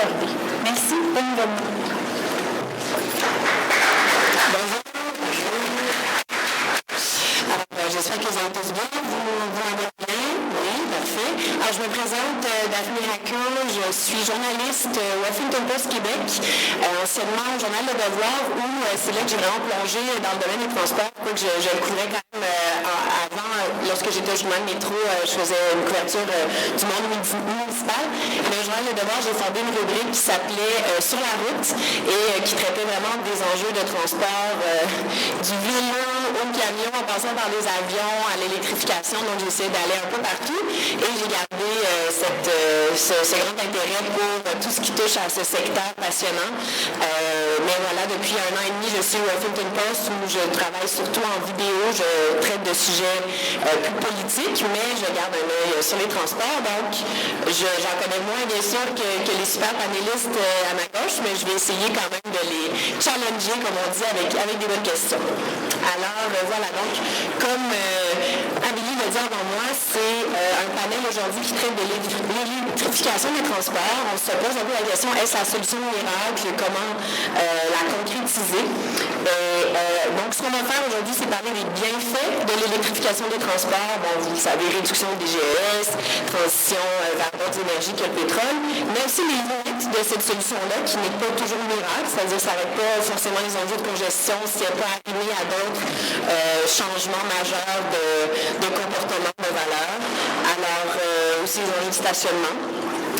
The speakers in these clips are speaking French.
Corbet. Merci. Bonne journée. J'espère que vous allez tous bien. Vous m'entendez bien? Oui, parfait. Alors, je me présente, Daphné Racco. Je suis journaliste au Huffington Post Québec, anciennement au Journal Le Devoir, où c'est là que j'ai vraiment plongé dans le domaine des transports. Que je le couvrais quand même avant, lorsque j'étais au Journal Métro, je faisais une couverture du monde municipal. Mais au Journal Le Devoir, j'ai fondé une rubrique qui s'appelait Sur la route et qui traitait vraiment des enjeux de transport, du vélo au camion, en passant par les avions, à l'électrification. Donc, j'ai essayé d'aller un peu partout et j'ai gardé ce grand intérêt pour tout ce qui touche à ce secteur passionnant. Mais voilà, depuis 1 an et demi, je suis au Huffington Post où je travaille surtout en vidéo. Je traite de sujets plus politiques, mais je garde un œil sur les transports. Donc, j'en connais moins, bien sûr, que les super panélistes à ma gauche, mais je vais essayer quand même de les challenger, comme on dit, avec des bonnes questions. Alors, voilà, donc, comme Amélie le dit avant moi, c'est un panel aujourd'hui qui traite de l'électrification des transports. On se pose un peu la question, est-ce la solution miracle? Comment la concrétiser? Donc, ce qu'on va faire aujourd'hui, c'est parler des bienfaits de l'électrification des transports. Bon, vous savez, réduction des GES, transition vers d'autres énergies que le pétrole, mais aussi les limites de cette solution-là, qui n'est pas toujours miracle, c'est-à-dire que ça n'arrête pas forcément les enjeux de congestion si elle n'est pas arrivée à d'autres changements majeurs de comportement, de valeur. Alors, aussi les enjeux de stationnement.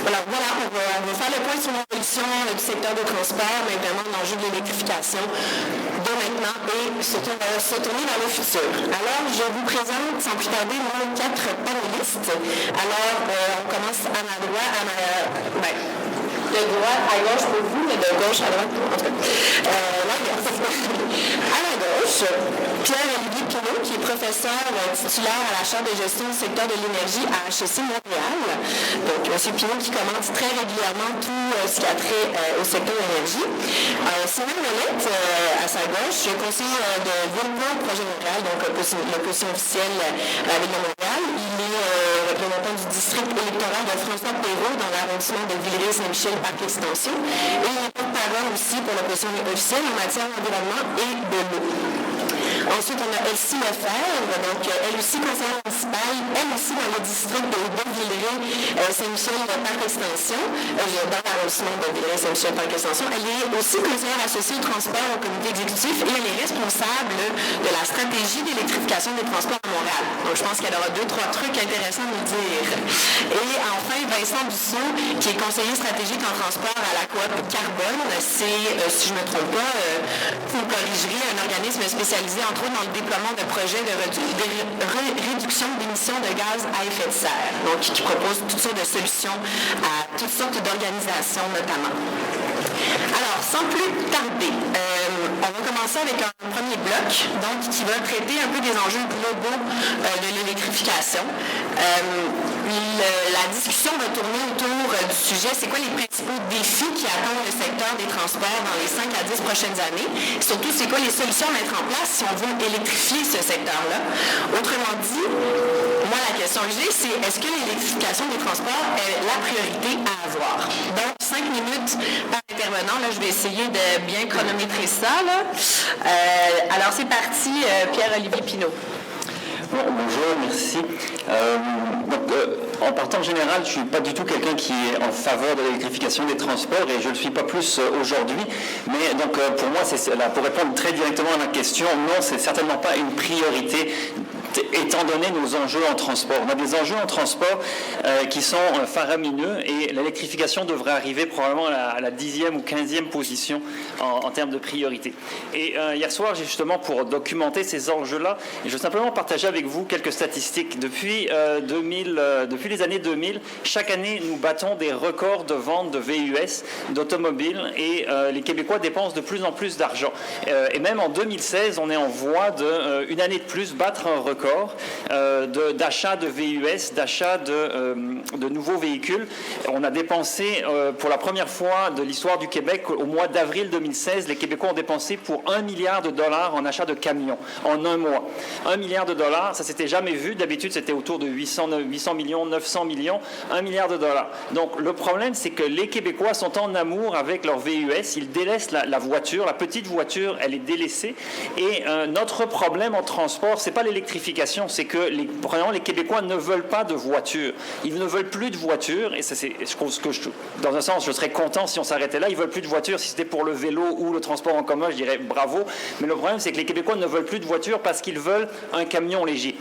Alors voilà, on va faire le point sur l'évolution du secteur des transports, mais vraiment l'enjeu de l'électrification de maintenant et surtout on va se tourner vers le futur. Alors, je vous présente sans plus tarder nos 4 panélistes. Alors, on commence à ma droite, de droite à gauche pour vous, mais de gauche à droite pour en tout cas. À la gauche, Pierre-Olivier Pinault, qui est professeur titulaire à la Chaire de gestion du secteur de l'énergie à HEC Montréal. Donc, M. Pinault qui commente très régulièrement tout ce qui a trait au secteur de l'énergie. Simon Ouellette, à sa gauche, conseiller de Ville-Plan Projet Montréal, donc l'opposition officielle à la Ville de Montréal. Il est représentant du district électoral de François Perrault dans l'arrondissement de Villeray-Saint-Michel Parc Extension. Et il est porte-parole aussi pour l'opposition officielle en matière d'environnement et de l'eau. Ensuite, on a Elsie Lefebvre, donc elle aussi conseillère municipale, elle aussi dans le district de Villeray-Saint-Michel Parc Extension, dans l'arrondissement de Villeray-Saint-Michel Parc Extension. Elle est aussi conseillère associée au transport au comité exécutif et elle est responsable de la stratégie d'électrification des transports à Montréal. Donc, je pense qu'elle aura 2-3 trucs intéressants à nous dire. Et enfin, Vincent Dussault, qui est conseiller stratégique en transport à la coop Carbone. C'est, si je ne me trompe pas, vous me corrigerez, un organisme spécialisé entre autres dans le déploiement de projets de réduction d'émissions de gaz à effet de serre, donc qui propose toutes sortes de solutions à toutes sortes d'organisations notamment. Alors, sans plus tarder, on va commencer avec un premier bloc, donc qui va traiter un peu des enjeux globaux de l'électrification. La discussion va tourner autour du sujet, c'est quoi les principaux défis qui attendent le secteur des transports dans les 5 à 10 prochaines années, et surtout c'est quoi les solutions à mettre en place si on veut électrifier ce secteur-là. Autrement dit, moi la question que j'ai, c'est est-ce que l'électrification des transports est la priorité à avoir? Donc 5 minutes par intervenant, là je vais essayer de bien chronométrer ça. Alors c'est parti, Pierre-Olivier Pinault. Bonjour, merci. En partant en général, je ne suis pas du tout quelqu'un qui est en faveur de l'électrification des transports et je ne le suis pas plus aujourd'hui. Mais donc pour moi, pour répondre très directement à la question, non, c'est certainement pas une priorité étant donné nos enjeux en transport. On a des enjeux en transport qui sont faramineux et l'électrification devrait arriver probablement à la 10e ou 15e position en termes de priorité. Et hier soir, j'ai justement pour documenter ces enjeux-là, je veux simplement partager avec vous quelques statistiques. Depuis les années 2000, chaque année, nous battons des records de vente de VUS, d'automobiles et les Québécois dépensent de plus en plus d'argent. Et même en 2016, on est en voie une année de plus battre un record record d'achat de VUS, d'achat de nouveaux véhicules. On a dépensé pour la première fois de l'histoire du Québec, au mois d'avril 2016, les Québécois ont dépensé pour $1 milliard en achat de camions en un mois. $1 milliard, ça s'était jamais vu. D'habitude, c'était autour de 800 millions, 900 millions, $1 milliard. Donc, le problème, c'est que les Québécois sont en amour avec leur VUS. Ils délaissent la voiture. La petite voiture, elle est délaissée. Et notre problème en transport, c'est pas l'électrification, c'est que vraiment, les Québécois ne veulent pas de voiture. Ils ne veulent plus de voiture. Et ça, dans un sens, je serais content si on s'arrêtait là. Ils veulent plus de voiture. Si c'était pour le vélo ou le transport en commun, je dirais bravo. Mais le problème, c'est que les Québécois ne veulent plus de voiture parce qu'ils veulent un camion léger.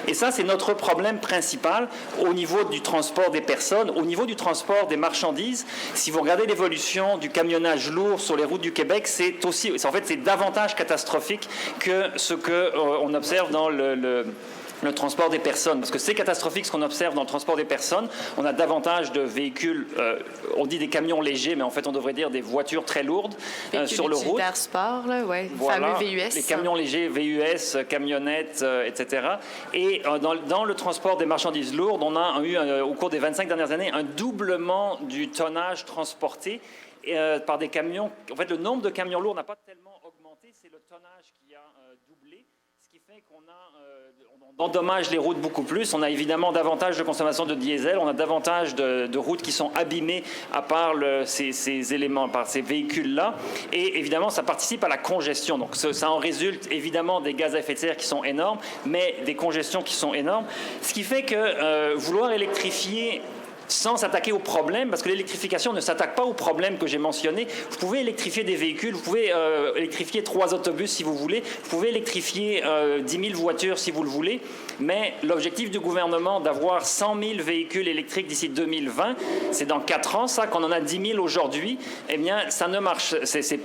Et ça, c'est notre problème principal au niveau du transport des personnes. Au niveau du transport des marchandises, si vous regardez l'évolution du camionnage lourd sur les routes du Québec, c'est davantage catastrophique que ce qu'on observe dans le transport des personnes, parce que c'est catastrophique ce qu'on observe dans le transport des personnes. On a davantage de véhicules, on dit des camions légers, mais en fait on devrait dire des voitures très lourdes sur le route. Véhicules sport, là, ouais. Voilà, fameux VUS. les camions légers, VUS, camionnettes, etc. Et dans le transport des marchandises lourdes, on a eu au cours des 25 dernières années un doublement du tonnage transporté par des camions. En fait, le nombre de camions lourds n'a pas tellement augmenté, c'est le tonnage qui a doublé, ce qui fait qu'on endommage les routes beaucoup plus. On a évidemment davantage de consommation de diesel, on a davantage de routes qui sont abîmées par ces éléments, par ces véhicules-là. Et évidemment, ça participe à la congestion. Donc, ça en résulte évidemment des gaz à effet de serre qui sont énormes, mais des congestions qui sont énormes. Ce qui fait que vouloir électrifier sans s'attaquer au problème, parce que l'électrification ne s'attaque pas au problème que j'ai mentionné. Vous pouvez électrifier des véhicules, vous pouvez électrifier 3 autobus si vous voulez, vous pouvez électrifier 10 000 voitures si vous le voulez, mais l'objectif du gouvernement d'avoir 100 000 véhicules électriques d'ici 2020, c'est dans 4 ans, ça, qu'on en a 10 000 aujourd'hui, eh bien, ça ne marche, c'est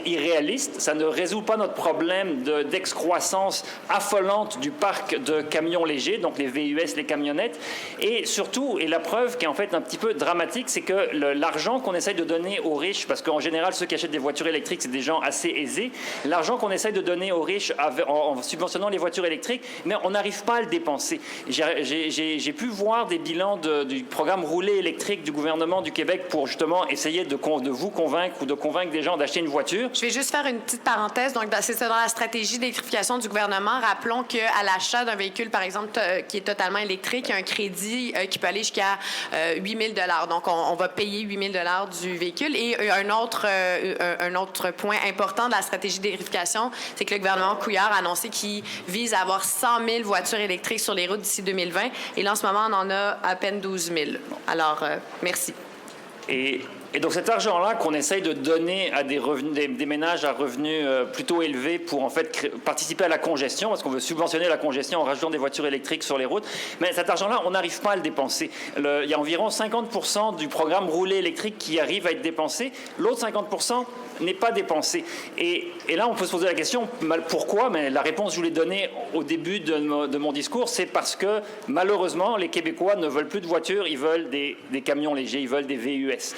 irréaliste, ça ne résout pas notre problème d'excroissance affolante du parc de camions légers, donc les VUS, les camionnettes, et surtout, et la preuve qui est en fait un petit peu dramatique, c'est que l'argent qu'on essaye de donner aux riches, parce qu'en général, ceux qui achètent des voitures électriques, c'est des gens assez aisés, l'argent qu'on essaye de donner aux riches en subventionnant les voitures électriques, mais on n'arrive pas à le dépenser. J'ai pu voir des bilans du programme Rouler électrique du gouvernement du Québec pour justement essayer de vous convaincre ou de convaincre des gens d'acheter une voiture. Je vais juste faire une petite parenthèse. Donc, c'est dans la stratégie d'électrification du gouvernement. Rappelons qu'à l'achat d'un véhicule, par exemple, qui est totalement électrique, il y a un crédit qui peut aller jusqu'à 8 000 $. Donc, on va payer 8 000 $ du véhicule. Et un autre point important de la stratégie d'électrification, c'est que le gouvernement Couillard a annoncé qu'il vise à avoir 100 000 voitures électriques sur les routes d'ici 2020. Et là, en ce moment, on en a à peine 12 000. Alors, merci. Et donc cet argent-là qu'on essaye de donner à des ménages à revenus plutôt élevés pour en fait participer à la congestion, parce qu'on veut subventionner la congestion en rajoutant des voitures électriques sur les routes, mais cet argent-là, on n'arrive pas à le dépenser. Il y a environ 50% du programme Rouler électrique qui arrive à être dépensé, l'autre 50% n'est pas dépensé. Et là, on peut se poser la question, pourquoi? Mais la réponse, je vous l'ai donnée au début de mon discours, c'est parce que malheureusement, les Québécois ne veulent plus de voitures, ils veulent des camions légers, ils veulent des VUS.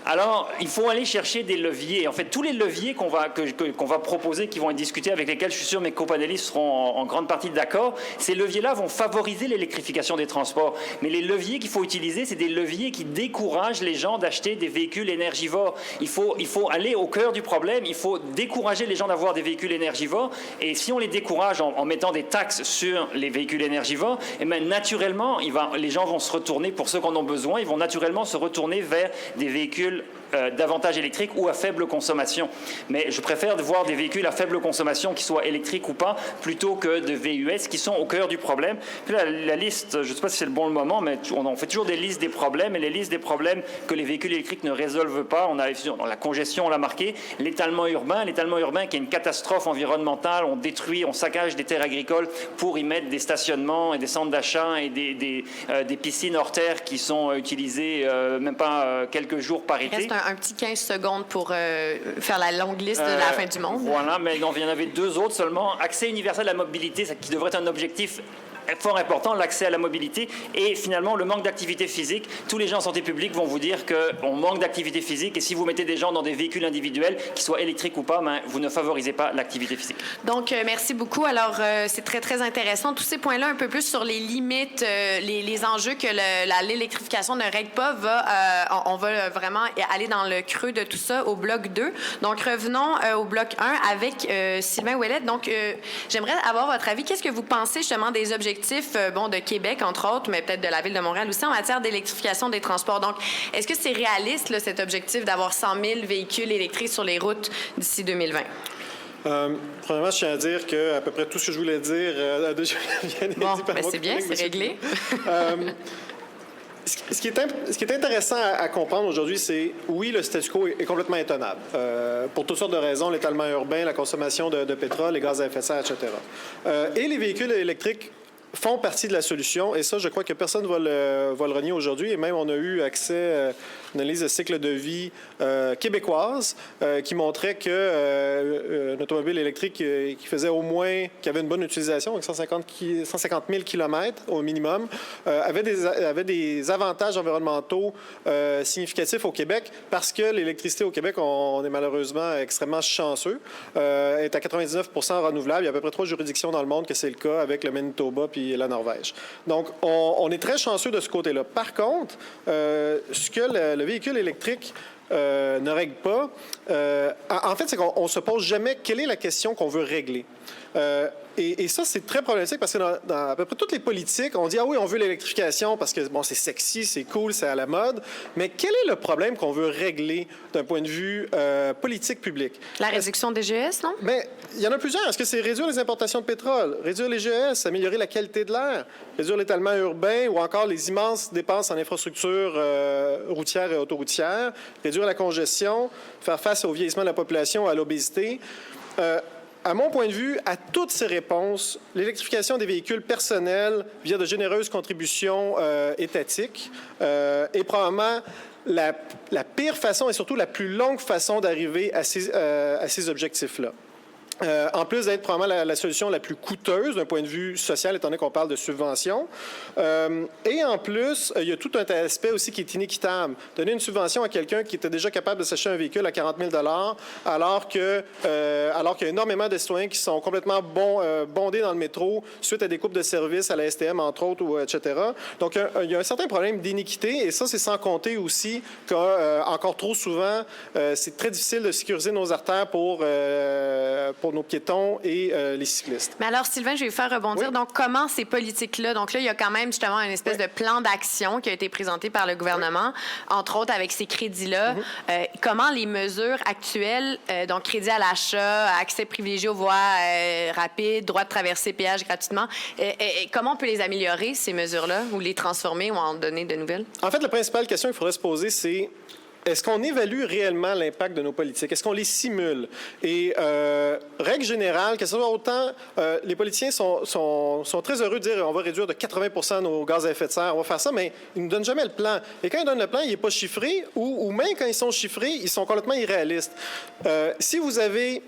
Alors, il faut aller chercher des leviers. En fait, tous les leviers qu'on va proposer, qui vont être discutés, avec lesquels je suis sûr mes copanélistes seront en grande partie d'accord, ces leviers-là vont favoriser l'électrification des transports. Mais les leviers qu'il faut utiliser, c'est des leviers qui découragent les gens d'acheter des véhicules énergivores. Il faut aller au cœur du problème. Il faut décourager les gens d'avoir des véhicules énergivores. Et si on les décourage en mettant des taxes sur les véhicules énergivores, eh bien, naturellement, les gens vont se retourner, pour ceux qui en ont besoin, ils vont naturellement se retourner vers des véhicules davantage électriques ou à faible consommation. Mais je préfère voir des véhicules à faible consommation, qui soient électriques ou pas, plutôt que de VUS qui sont au cœur du problème. Puis la liste, je ne sais pas si c'est le bon moment, mais on fait toujours des listes des problèmes, et les listes des problèmes que les véhicules électriques ne résolvent pas, on a la congestion, on l'a marqué, l'étalement urbain qui est une catastrophe environnementale, on saccage des terres agricoles pour y mettre des stationnements et des centres d'achat et des piscines hors terre qui sont utilisées même pas quelques jours par été. Il reste un petit 15 secondes pour faire la longue liste de la fin du monde. Voilà, mais il y en avait 2 autres seulement. Accès universel à la mobilité, qui devrait être un objectif fort important, l'accès à la mobilité et finalement le manque d'activité physique. Tous les gens en santé publique vont vous dire qu'on manque d'activité physique et si vous mettez des gens dans des véhicules individuels, qu'ils soient électriques ou pas, vous ne favorisez pas l'activité physique. Donc, merci beaucoup. Alors, c'est très, très intéressant. Tous ces points-là, un peu plus sur les limites, les enjeux que l'électrification ne règle pas, on va vraiment aller dans le creux de tout ça au bloc 2. Donc, revenons au bloc 1 avec Sylvain Ouellette. Donc, j'aimerais avoir votre avis. Qu'est-ce que vous pensez justement des objectifs de Québec, entre autres, mais peut-être de la Ville de Montréal aussi, en matière d'électrification des transports? Donc, est-ce que c'est réaliste, là, cet objectif d'avoir 100 000 véhicules électriques sur les routes d'ici 2020? Premièrement, je tiens à dire qu'à peu près tout ce que je voulais dire a déjà bien été dit par moi. C'est bien, c'est réglé. Ce qui est intéressant à comprendre aujourd'hui, c'est, oui, le statu quo est complètement intenable. Pour toutes sortes de raisons, l'étalement urbain, la consommation de pétrole, les gaz à effet de serre, etc. Et les véhicules électriques font partie de la solution, et ça, je crois que personne ne va le renier aujourd'hui. Et même, on a eu accès à une analyse de cycle de vie québécoise qui montrait que automobile électrique qui faisait au moins, qui avait une bonne utilisation, avec 150 000 km au minimum, avait des avantages environnementaux significatifs au Québec, parce que l'électricité au Québec, on est malheureusement extrêmement chanceux, est à 99 % renouvelable. Il y a à peu près 3 juridictions dans le monde que c'est le cas, avec le Manitoba puis la Norvège. Donc, on est très chanceux de ce côté-là. Par contre, ce que le véhicule électrique ne règle pas, en fait, c'est qu'on ne se pose jamais quelle est la question qu'on veut régler. Et ça, c'est très problématique parce que dans à peu près toutes les politiques, on dit « Ah oui, on veut l'électrification parce que bon, c'est sexy, c'est cool, c'est à la mode. » Mais quel est le problème qu'on veut régler d'un point de vue politique publique? La réduction des GES, non? Mais il y en a plusieurs. Est-ce que c'est réduire les importations de pétrole, réduire les GES, améliorer la qualité de l'air, réduire l'étalement urbain ou encore les immenses dépenses en infrastructures routières et autoroutières, réduire la congestion, faire face au vieillissement de la population, à l'obésité? À mon point de vue, à toutes ces réponses, l'électrification des véhicules personnels via de généreuses contributions étatiques est probablement la pire façon et surtout la plus longue façon d'arriver à ces objectifs-là. En plus d'être probablement la solution la plus coûteuse d'un point de vue social, étant donné qu'on parle de subventions. Et en plus, il y a tout un aspect aussi qui est inéquitable. Donner une subvention à quelqu'un qui était déjà capable de s'acheter un véhicule à 40 000 alors qu'il y a énormément de citoyens qui sont complètement bondés dans le métro suite à des coupes de services à la STM, entre autres, etc. Donc, il y a un certain problème d'iniquité, et ça, c'est sans compter aussi qu'encore trop souvent, c'est très difficile de sécuriser nos artères pour nos piétons et les cyclistes. Mais alors, Sylvain, je vais vous faire rebondir. Oui. Donc, comment ces politiques-là... Donc là, il y a quand même justement une espèce de plan d'action qui a été présenté par le gouvernement, entre autres avec ces crédits-là. Comment les mesures actuelles, donc crédit à l'achat, accès privilégié aux voies rapides, droit de traverser, péage gratuitement, comment on peut les améliorer, ces mesures-là, ou les transformer ou en donner de nouvelles? En fait, la principale question qu'il faudrait se poser, c'est: est-ce qu'on évalue réellement l'impact de nos politiques? Est-ce qu'on les simule? Et règle générale, que ce soit autant, les politiciens sont très heureux de dire on va réduire de 80 % nos gaz à effet de serre, on va faire ça, mais ils ne nous donnent jamais le plan. Et quand ils donnent le plan, il n'est pas chiffré, ou même quand ils sont chiffrés, ils sont complètement irréalistes. Si vous avez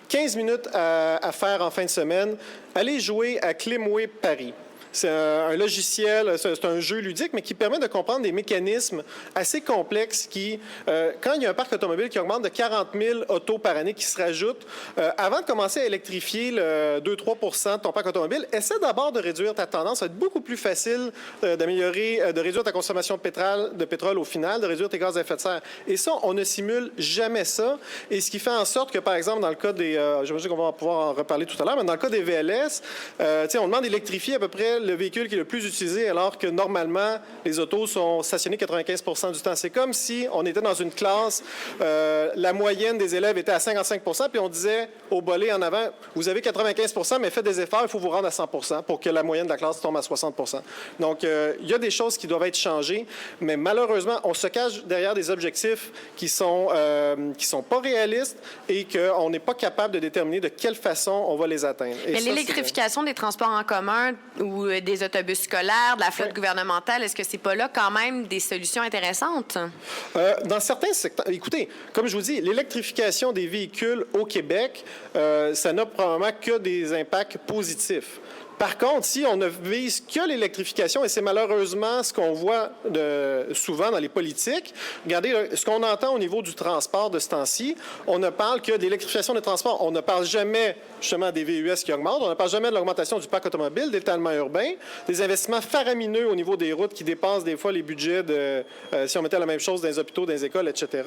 15 minutes à faire en fin de semaine, allez jouer à Climway Paris. C'est un logiciel, c'est un jeu ludique, mais qui permet de comprendre des mécanismes assez complexes qui, quand il y a un parc automobile qui augmente de 40 000 autos par année qui se rajoutent, avant de commencer à électrifier le 2-3 % de ton parc automobile, essaie d'abord de réduire ta tendance. Ça va être beaucoup plus facile de réduire ta consommation de pétrole au final, de réduire tes gaz à effet de serre. Et ça, on ne simule jamais ça. Et ce qui fait en sorte que, par exemple, dans le cas des... j'imagine qu'on va pouvoir en reparler tout à l'heure, mais dans le cas des VLS, on demande d'électrifier à peu près le véhicule qui est le plus utilisé, alors que normalement, les autos sont stationnées 95 % du temps. C'est comme si on était dans une classe, la moyenne des élèves était à 55 % puis on disait au bolé en avant, vous avez 95 % mais faites des efforts, il faut vous rendre à 100 % pour que la moyenne de la classe tombe à 60 %. Donc, il y a des choses qui doivent être changées, mais malheureusement, on se cache derrière des objectifs qui sont pas réalistes et qu'on n'est pas capable de déterminer de quelle façon on va les atteindre. Et mais l'électrification des transports en commun ou des autobus scolaires, de la flotte gouvernementale, est-ce que c'est pas là quand même des solutions intéressantes? Dans certains secteurs... Écoutez, comme je vous dis, l'électrification des véhicules au Québec, ça n'a probablement que des impacts positifs. Par contre, si on ne vise que l'électrification, et c'est malheureusement ce qu'on voit souvent dans les politiques, regardez ce qu'on entend au niveau du transport de ce temps-ci, on ne parle que d'électrification des transports. On ne parle jamais justement des VUS qui augmentent, on ne parle jamais de l'augmentation du parc automobile, d'étalement urbain, des investissements faramineux au niveau des routes qui dépassent des fois les budgets de, si on mettait la même chose dans les hôpitaux, dans les écoles, etc.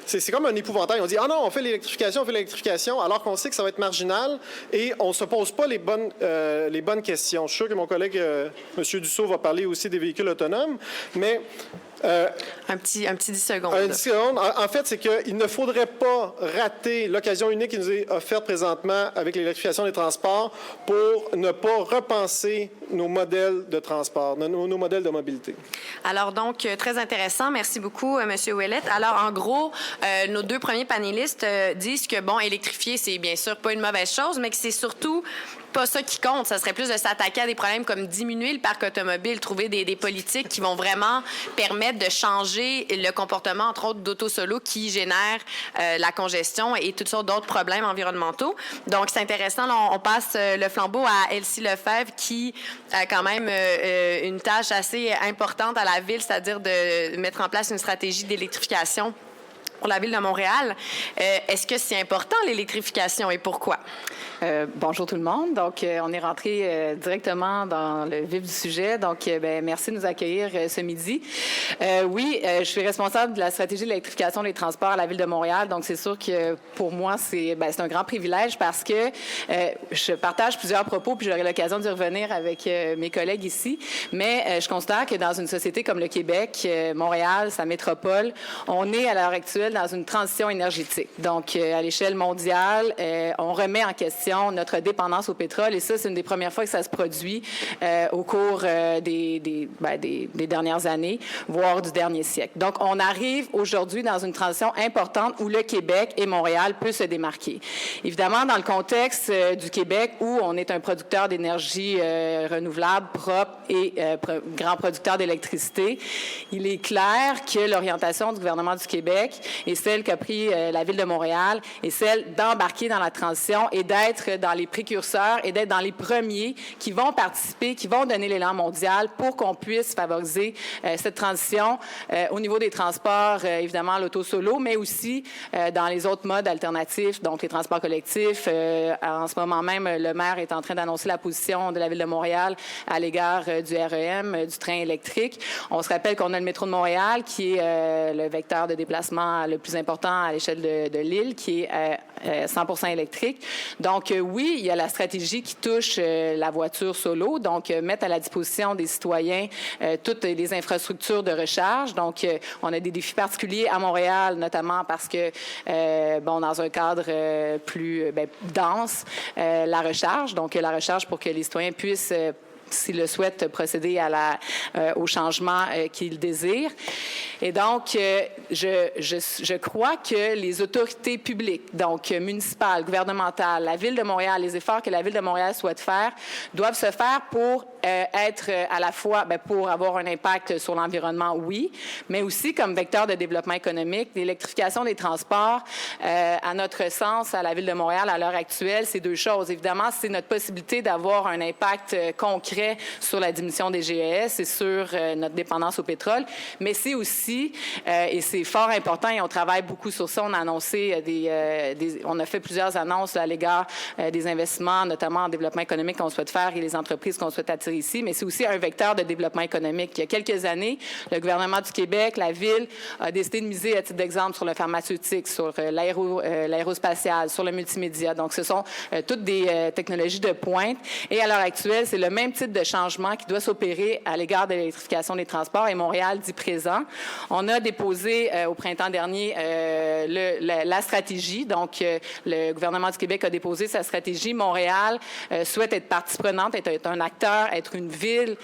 C'est comme un épouvantail. On dit « Ah non, on fait l'électrification, alors qu'on sait que ça va être marginal et on ne se pose pas les bonnes questions. » Je suis sûr que mon collègue, M. Dussault, va parler aussi des véhicules autonomes, mais... un petit 10 secondes. Un 10 secondes. En fait, c'est qu'il ne faudrait pas rater l'occasion unique qui nous est offerte présentement avec l'électrification des transports pour ne pas repenser nos modèles de transport, nos modèles de mobilité. Alors donc, très intéressant. Merci beaucoup, M. Ouellette. Alors, en gros, nos deux premiers panélistes disent que, bon, électrifier, c'est bien sûr pas une mauvaise chose, mais que c'est surtout pas ça qui compte. Ça serait plus de s'attaquer à des problèmes comme diminuer le parc automobile, trouver des politiques qui vont vraiment permettre de changer le comportement, entre autres, d'auto-solo qui génèrent la congestion et toutes sortes d'autres problèmes environnementaux. Donc, c'est intéressant. Là, on passe le flambeau à Elsie Lefebvre qui a quand même une tâche assez importante à la Ville, c'est-à-dire de mettre en place une stratégie d'électrification pour la Ville de Montréal. Est-ce que c'est important, l'électrification, et pourquoi? Bonjour tout le monde. Donc, on est rentré directement dans le vif du sujet. Donc, merci de nous accueillir ce midi. Oui, je suis responsable de la stratégie de l'électrification des transports à la Ville de Montréal. Donc, c'est sûr que pour moi, c'est un grand privilège parce que je partage plusieurs propos, puis j'aurai l'occasion d'y revenir avec mes collègues ici. Mais je constate que dans une société comme le Québec, Montréal, sa métropole, on est à l'heure actuelle dans une transition énergétique. Donc, à l'échelle mondiale, on remet en question notre dépendance au pétrole, et ça, c'est une des premières fois que ça se produit au cours des dernières années, voire du dernier siècle. Donc, on arrive aujourd'hui dans une transition importante où le Québec et Montréal peuvent se démarquer. Évidemment, dans le contexte du Québec, où on est un producteur d'énergie renouvelable, propre et grand producteur d'électricité, il est clair que l'orientation du gouvernement du Québec et celle qu'a pris la Ville de Montréal est celle d'embarquer dans la transition et d'être dans les précurseurs et d'être dans les premiers qui vont participer, qui vont donner l'élan mondial pour qu'on puisse favoriser cette transition au niveau des transports, évidemment l'auto-solo, mais aussi dans les autres modes alternatifs, donc les transports collectifs. En ce moment même, le maire est en train d'annoncer la position de la Ville de Montréal à l'égard du REM, du train électrique. On se rappelle qu'on a le métro de Montréal, qui est le vecteur de déplacement le plus important à l'échelle de l'île, qui est 100% électrique. Donc, oui, il y a la stratégie qui touche la voiture solo, donc mettre à la disposition des citoyens toutes les infrastructures de recharge. Donc, on a des défis particuliers à Montréal, notamment parce que, dans un cadre plus dense, la recharge, donc la recharge pour que les citoyens puissent s'ils le souhaitent, procéder au changement qu'ils désirent. Et donc, je crois que les autorités publiques, donc municipales, gouvernementales, la Ville de Montréal, les efforts que la Ville de Montréal souhaite faire, doivent se faire pour être à la fois, pour avoir un impact sur l'environnement, oui, mais aussi comme vecteur de développement économique. L'électrification des transports, à notre sens, à la Ville de Montréal, à l'heure actuelle, c'est deux choses. Évidemment, c'est notre possibilité d'avoir un impact concret sur la diminution des GES et sur notre dépendance au pétrole, mais c'est aussi, et c'est fort important, et on travaille beaucoup sur ça, on a annoncé on a fait plusieurs annonces à l'égard des investissements, notamment en développement économique qu'on souhaite faire et les entreprises qu'on souhaite attirer ici, mais c'est aussi un vecteur de développement économique. Il y a quelques années, le gouvernement du Québec, la Ville, a décidé de miser, à titre d'exemple, sur le pharmaceutique, sur l'aérospatial, sur le multimédia. Donc, ce sont toutes des technologies de pointe. Et à l'heure actuelle, c'est le même type de changement qui doit s'opérer à l'égard de l'électrification des transports, et Montréal dit présent. On a déposé au printemps dernier la stratégie. Donc, le gouvernement du Québec a déposé sa stratégie. Montréal souhaite être partie prenante, être un acteur, être une ville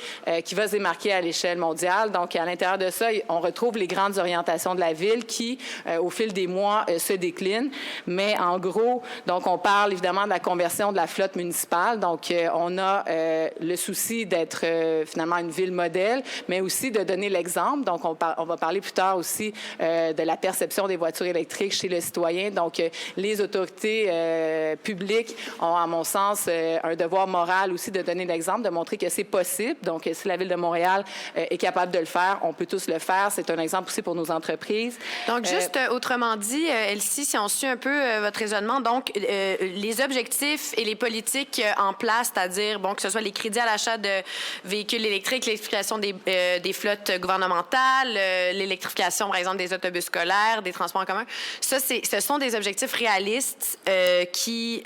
qui va se démarquer à l'échelle mondiale. Donc, à l'intérieur de ça, on retrouve les grandes orientations de la ville qui, au fil des mois, se déclinent. Mais en gros, donc, on parle évidemment de la conversion de la flotte municipale. Donc, on a le souci souci d'être finalement une ville modèle, mais aussi de donner l'exemple. Donc, on va parler plus tard aussi de la perception des voitures électriques chez le citoyen. Donc, les autorités publiques ont, à mon sens, un devoir moral aussi de donner l'exemple, de montrer que c'est possible. Donc, si la Ville de Montréal est capable de le faire, on peut tous le faire. C'est un exemple aussi pour nos entreprises. Donc, juste autrement dit, Elsie, si on suit un peu votre raisonnement, donc, les objectifs et les politiques en place, c'est-à-dire, bon, que ce soit les crédits à l'achat de véhicules électriques, l'électrification des flottes gouvernementales, l'électrification, par exemple, des autobus scolaires, des transports en commun, ce sont des objectifs réalistes qui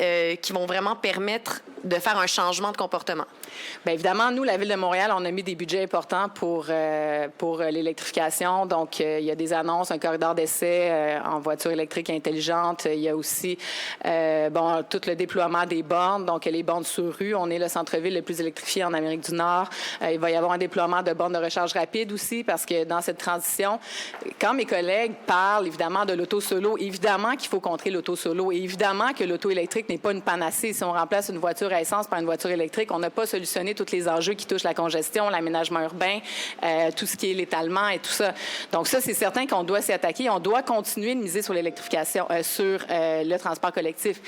vont vraiment permettre de faire un changement de comportement. Bien, évidemment, nous, la Ville de Montréal, on a mis des budgets importants pour l'électrification. Donc, il y a des annonces, un corridor d'essai en voitures électriques intelligentes. Il y a aussi tout le déploiement des bornes, donc les bornes sur rue. On est le centre-ville le plus électrifié en Amérique du Nord. Il va y avoir un déploiement de bornes de recharge rapide aussi, parce que dans cette transition, quand mes collègues parlent évidemment de l'auto solo, évidemment qu'il faut contrer l'auto solo et évidemment que l'auto électrique n'est pas une panacée. Si on remplace une voiture à essence par une voiture électrique, on n'a pas solutionné tous les enjeux qui touchent la congestion, l'aménagement urbain, tout ce qui est l'étalement et tout ça. Donc ça, c'est certain qu'on doit s'y attaquer. On doit continuer de miser sur l'électrification, sur le transport collectif.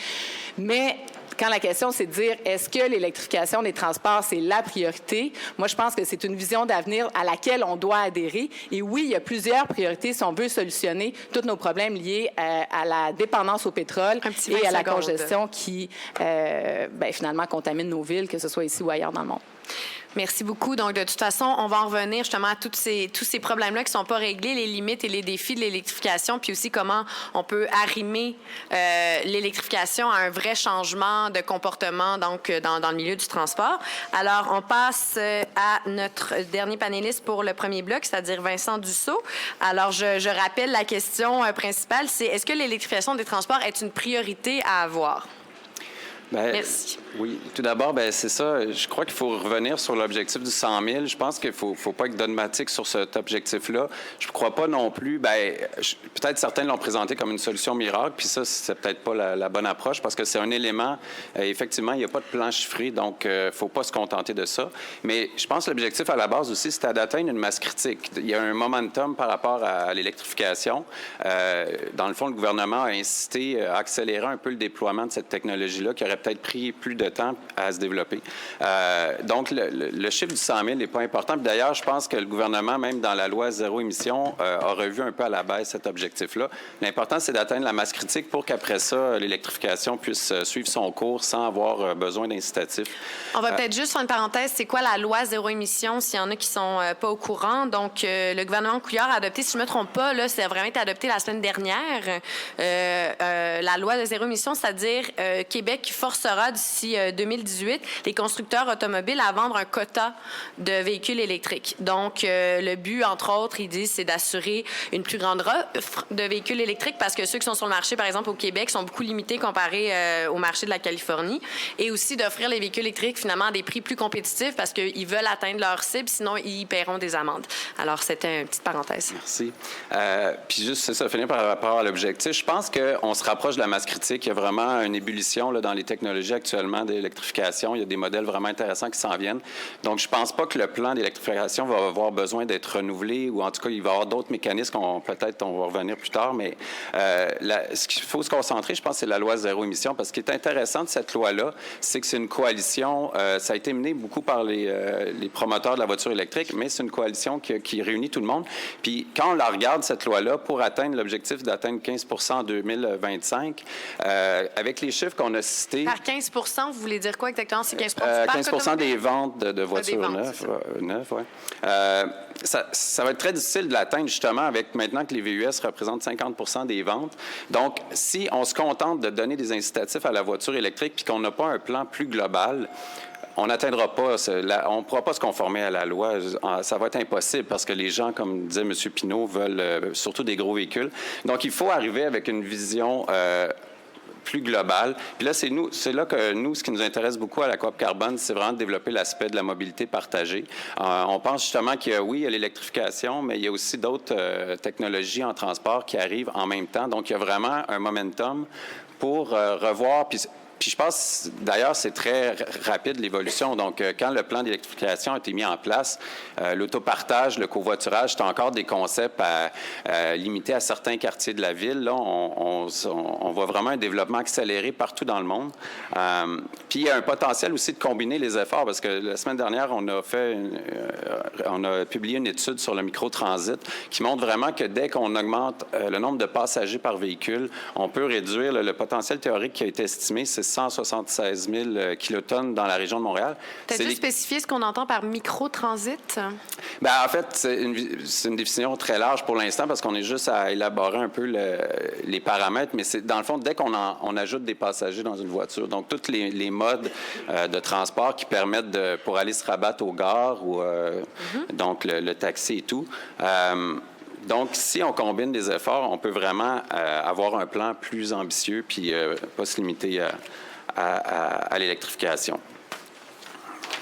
Mais quand la question, c'est de dire, est-ce que l'électrification des transports, c'est la priorité? Moi, je pense que c'est une vision d'avenir à laquelle on doit adhérer. Et oui, il y a plusieurs priorités si on veut solutionner tous nos problèmes liés à la dépendance au pétrole et à la congestion qui, finalement, contamine nos villes, que ce soit ici ou ailleurs dans le monde. Merci beaucoup. Donc, de toute façon, on va en revenir justement à tous ces problèmes-là qui ne sont pas réglés, les limites et les défis de l'électrification, puis aussi comment on peut arrimer l'électrification à un vrai changement de comportement donc dans le milieu du transport. Alors, on passe à notre dernier panéliste pour le premier bloc, c'est-à-dire Vincent Dussault. Alors, je rappelle la question principale, c'est est-ce que l'électrification des transports est une priorité à avoir? Merci. Oui, tout d'abord, c'est ça. Je crois qu'il faut revenir sur l'objectif du 100 000. Je pense qu'il ne faut pas être dogmatique sur cet objectif-là. Je ne crois pas non plus. Peut-être certains l'ont présenté comme une solution miracle, puis ça, c'est peut-être pas la bonne approche parce que c'est un élément. Effectivement, il n'y a pas de plan chiffré, donc il ne faut pas se contenter de ça. Mais je pense que l'objectif à la base aussi, c'était d'atteindre une masse critique. Il y a un momentum par rapport à l'électrification. Dans le fond, le gouvernement a incité à accélérer un peu le déploiement de cette technologie-là qui aurait peut-être pris plus de temps à se développer. Donc, le chiffre du 100 000 n'est pas important. D'ailleurs, je pense que le gouvernement, même dans la loi zéro émission, a revu un peu à la baisse cet objectif-là. L'important, c'est d'atteindre la masse critique pour qu'après ça, l'électrification puisse suivre son cours sans avoir besoin d'incitatifs. On va peut-être juste faire une parenthèse. C'est quoi la loi zéro émission, s'il y en a qui ne sont pas au courant? Donc, le gouvernement Couillard a adopté, si je ne me trompe pas, là, ça a vraiment été adopté la semaine dernière, la loi de zéro émission, c'est-à-dire Québec forcera d'ici 2018 les constructeurs automobiles à vendre un quota de véhicules électriques. Donc, le but, entre autres, ils disent, c'est d'assurer une plus grande offre de véhicules électriques parce que ceux qui sont sur le marché, par exemple, au Québec, sont beaucoup limités comparés au marché de la Californie et aussi d'offrir les véhicules électriques, finalement, à des prix plus compétitifs parce qu'ils veulent atteindre leur cible, sinon, ils paieront des amendes. Alors, c'était une petite parenthèse. Merci. Puis juste, c'est ça, finir par rapport à l'objectif. Je pense qu'on se rapproche de la masse critique. Il y a vraiment une ébullition là, dans les technologies actuellement d'électrification. Il y a des modèles vraiment intéressants qui s'en viennent. Donc, je ne pense pas que le plan d'électrification va avoir besoin d'être renouvelé ou en tout cas, il va y avoir d'autres mécanismes peut-être on va revenir plus tard, mais ce qu'il faut se concentrer, je pense, c'est la loi zéro émission parce qu'il est intéressant de cette loi-là, c'est que c'est une coalition, ça a été mené beaucoup par les promoteurs de la voiture électrique, mais c'est une coalition qui réunit tout le monde. Puis, quand on la regarde, cette loi-là, pour atteindre l'objectif d'atteindre 15 % en 2025, avec les chiffres qu'on a cités... Par 15 % vous voulez dire quoi exactement? C'est 15 15 des ventes de voitures neuves. Ouais. Ça va être très difficile de l'atteindre, justement, avec maintenant que les VUS représentent 50 % des ventes. Donc, si on se contente de donner des incitatifs à la voiture électrique puis qu'on n'a pas un plan plus global, on n'atteindra pas, on ne pourra pas se conformer à la loi. Ça va être impossible parce que les gens, comme disait M. Pinault, veulent surtout des gros véhicules. Donc, il faut arriver avec une vision plus globale. Puis là, c'est là que nous, ce qui nous intéresse beaucoup à la Coop Carbone, c'est vraiment de développer l'aspect de la mobilité partagée. On pense justement qu'il y a, oui, il y a l'électrification, mais il y a aussi d'autres technologies en transport qui arrivent en même temps. Donc, il y a vraiment un momentum pour revoir. Puis Puis je pense, d'ailleurs, c'est très rapide l'évolution. Donc, quand le plan d'électrification a été mis en place, l'autopartage, le covoiturage, c'est encore des concepts limités à certains quartiers de la ville. Là, on voit vraiment un développement accéléré partout dans le monde. Puis il y a un potentiel aussi de combiner les efforts, parce que la semaine dernière, on a publié une étude sur le microtransit qui montre vraiment que dès qu'on augmente le nombre de passagers par véhicule, on peut réduire le potentiel théorique qui a été estimé, c'est 176 000 kilotonnes dans la région de Montréal. Peut-être juste spécifier ce qu'on entend par microtransit? Bien, en fait, c'est une définition très large pour l'instant parce qu'on est juste à élaborer un peu les paramètres, mais c'est dans le fond, dès qu'on ajoute des passagers dans une voiture, donc tous les modes de transport qui permettent pour aller se rabattre aux gares ou donc le taxi et tout. Donc, si on combine des efforts, on peut vraiment avoir un plan plus ambitieux puis pas se limiter à l'électrification.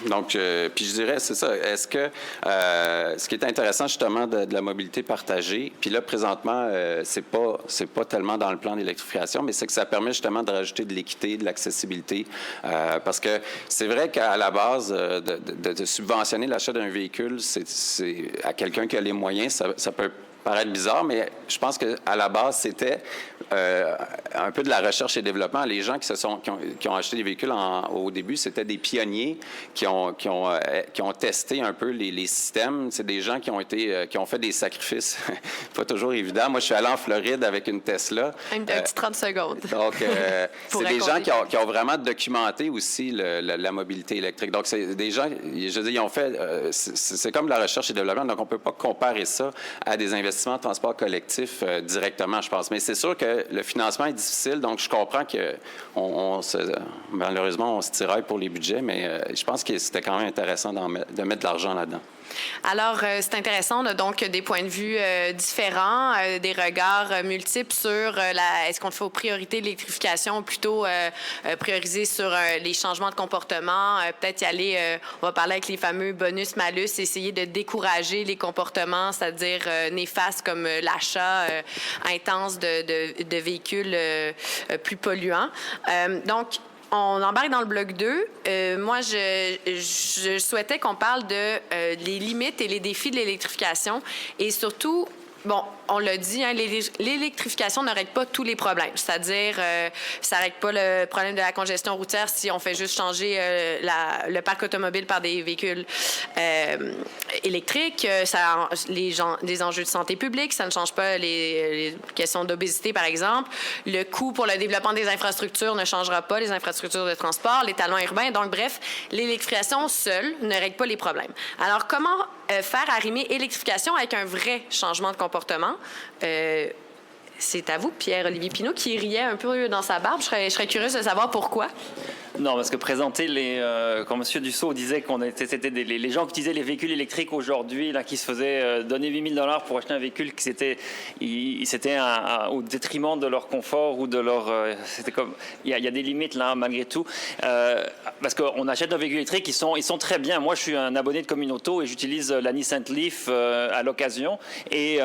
Donc, puis je dirais, c'est ça. Est-ce que ce qui est intéressant justement de la mobilité partagée, puis là présentement, c'est pas tellement dans le plan d'électrification, mais c'est que ça permet justement de rajouter de l'équité, de l'accessibilité, parce que c'est vrai qu'à la base, de subventionner l'achat d'un véhicule, c'est à quelqu'un qui a les moyens, ça peut paraître bizarre, mais je pense qu'à la base, c'était un peu de la recherche et développement. Les gens qui ont acheté des véhicules au début, c'était des pionniers qui ont testé un peu les systèmes. C'est des gens qui ont fait des sacrifices pas toujours évidents. Moi, je suis allé en Floride avec une Tesla. Un petit 30 secondes. Donc, c'est des gens qui ont vraiment documenté aussi la mobilité électrique. Donc, c'est des gens, je veux dire, ils ont fait... c'est comme la recherche et développement, donc on ne peut pas comparer ça à des investissements de transport collectif directement, je pense. Mais c'est sûr que le financement est difficile, donc je comprends que malheureusement, on se tiraille pour les budgets, mais je pense que c'était quand même intéressant de mettre de l'argent là-dedans. Alors, c'est intéressant, on a donc des points de vue différents, des regards multiples sur est-ce qu'on fait priorité l'électrification ou plutôt prioriser sur les changements de comportement, peut-être y aller, on va parler avec les fameux bonus-malus, essayer de décourager les comportements, c'est-à-dire néfastes comme l'achat intense de véhicules plus polluants. Donc, on embarque dans le bloc 2. Moi, je souhaitais qu'on parle de les limites et les défis de l'électrification et surtout, bon, on l'a dit, hein, l'électrification ne règle pas tous les problèmes. C'est-à-dire, ça ne règle pas le problème de la congestion routière si on fait juste changer le parc automobile par des véhicules électriques. Les enjeux de santé publique, ça ne change pas les questions d'obésité, par exemple. Le coût pour le développement des infrastructures ne changera pas, les infrastructures de transport, l'étalon urbain. Donc, bref, l'électrification seule ne règle pas les problèmes. Alors, comment faire arrimer électrification avec un vrai changement de comportement? C'est à vous, Pierre-Olivier Pinault, qui riait un peu dans sa barbe. Je serais curieuse de savoir pourquoi. Non, parce que présenter quand M. Dussault disait c'était les gens qui utilisaient les véhicules électriques aujourd'hui, là, qui se faisaient donner 8 000 $ pour acheter un véhicule qui c'était au détriment de leur confort ou de leur... c'était comme... Il y a des limites, là, malgré tout. Parce qu'on achète un véhicule électrique, ils sont très bien. Moi, je suis un abonné de Communauto et j'utilise la Nissan Leaf à l'occasion. Et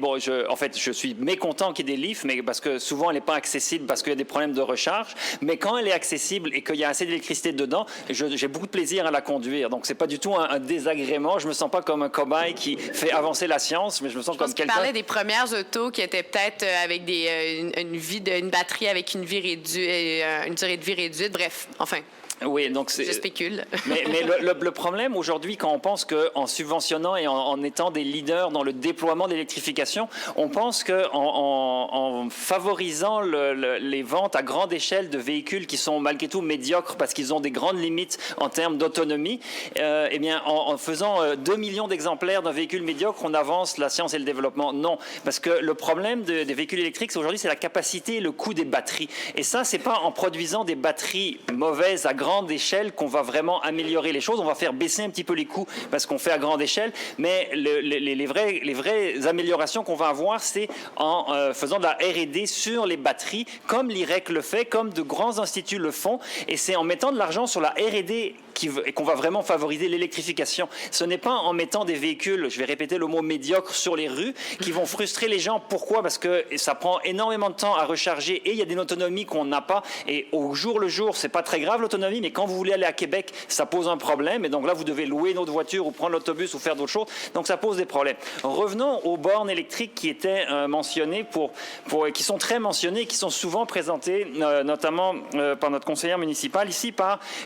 bon, en fait, je suis mécontent qu'il y ait des Leaf, mais parce que souvent, elle n'est pas accessible parce qu'il y a des problèmes de recharge. Mais quand elle est accessible et qu'il y a assez d'électricité dedans, j'ai beaucoup de plaisir à la conduire. Donc, c'est pas du tout un désagrément. Je me sens pas comme un cobaye qui fait avancer la science, mais je me sens comme quelqu'un... Tu parlais des premières autos qui étaient peut-être avec une batterie avec une durée de vie réduite. Bref, enfin... Oui, donc je spécule. Mais le problème aujourd'hui, quand on pense qu'en subventionnant et en étant des leaders dans le déploiement de l'électrification, on pense qu'en favorisant les ventes à grande échelle de véhicules qui sont malgré tout médiocres parce qu'ils ont des grandes limites en termes d'autonomie, eh bien, en faisant 2 millions d'exemplaires d'un véhicule médiocre, on avance la science et le développement. Non, parce que le problème des véhicules électriques aujourd'hui, c'est la capacité et le coût des batteries. Et ça, c'est pas en produisant des batteries mauvaises à grande échelle qu'on va vraiment améliorer les choses. On va faire baisser un petit peu les coûts parce qu'on fait à grande échelle, mais les vraies améliorations qu'on va avoir, c'est en faisant de la R&D sur les batteries, comme l'IREC le fait, comme de grands instituts le font, et c'est en mettant de l'argent sur la R&D et qu'on va vraiment favoriser l'électrification. Ce n'est pas en mettant des véhicules, je vais répéter le mot médiocre, sur les rues, qui vont frustrer les gens. Pourquoi? Parce que ça prend énormément de temps à recharger et il y a des autonomies qu'on n'a pas. Et au jour le jour, c'est pas très grave l'autonomie, mais quand vous voulez aller à Québec, ça pose un problème. Et donc là, vous devez louer une autre voiture ou prendre l'autobus ou faire d'autres choses. Donc ça pose des problèmes. Revenons aux bornes électriques qui étaient mentionnées, qui sont très mentionnées, qui sont souvent présentées, notamment par notre conseillère municipale ici,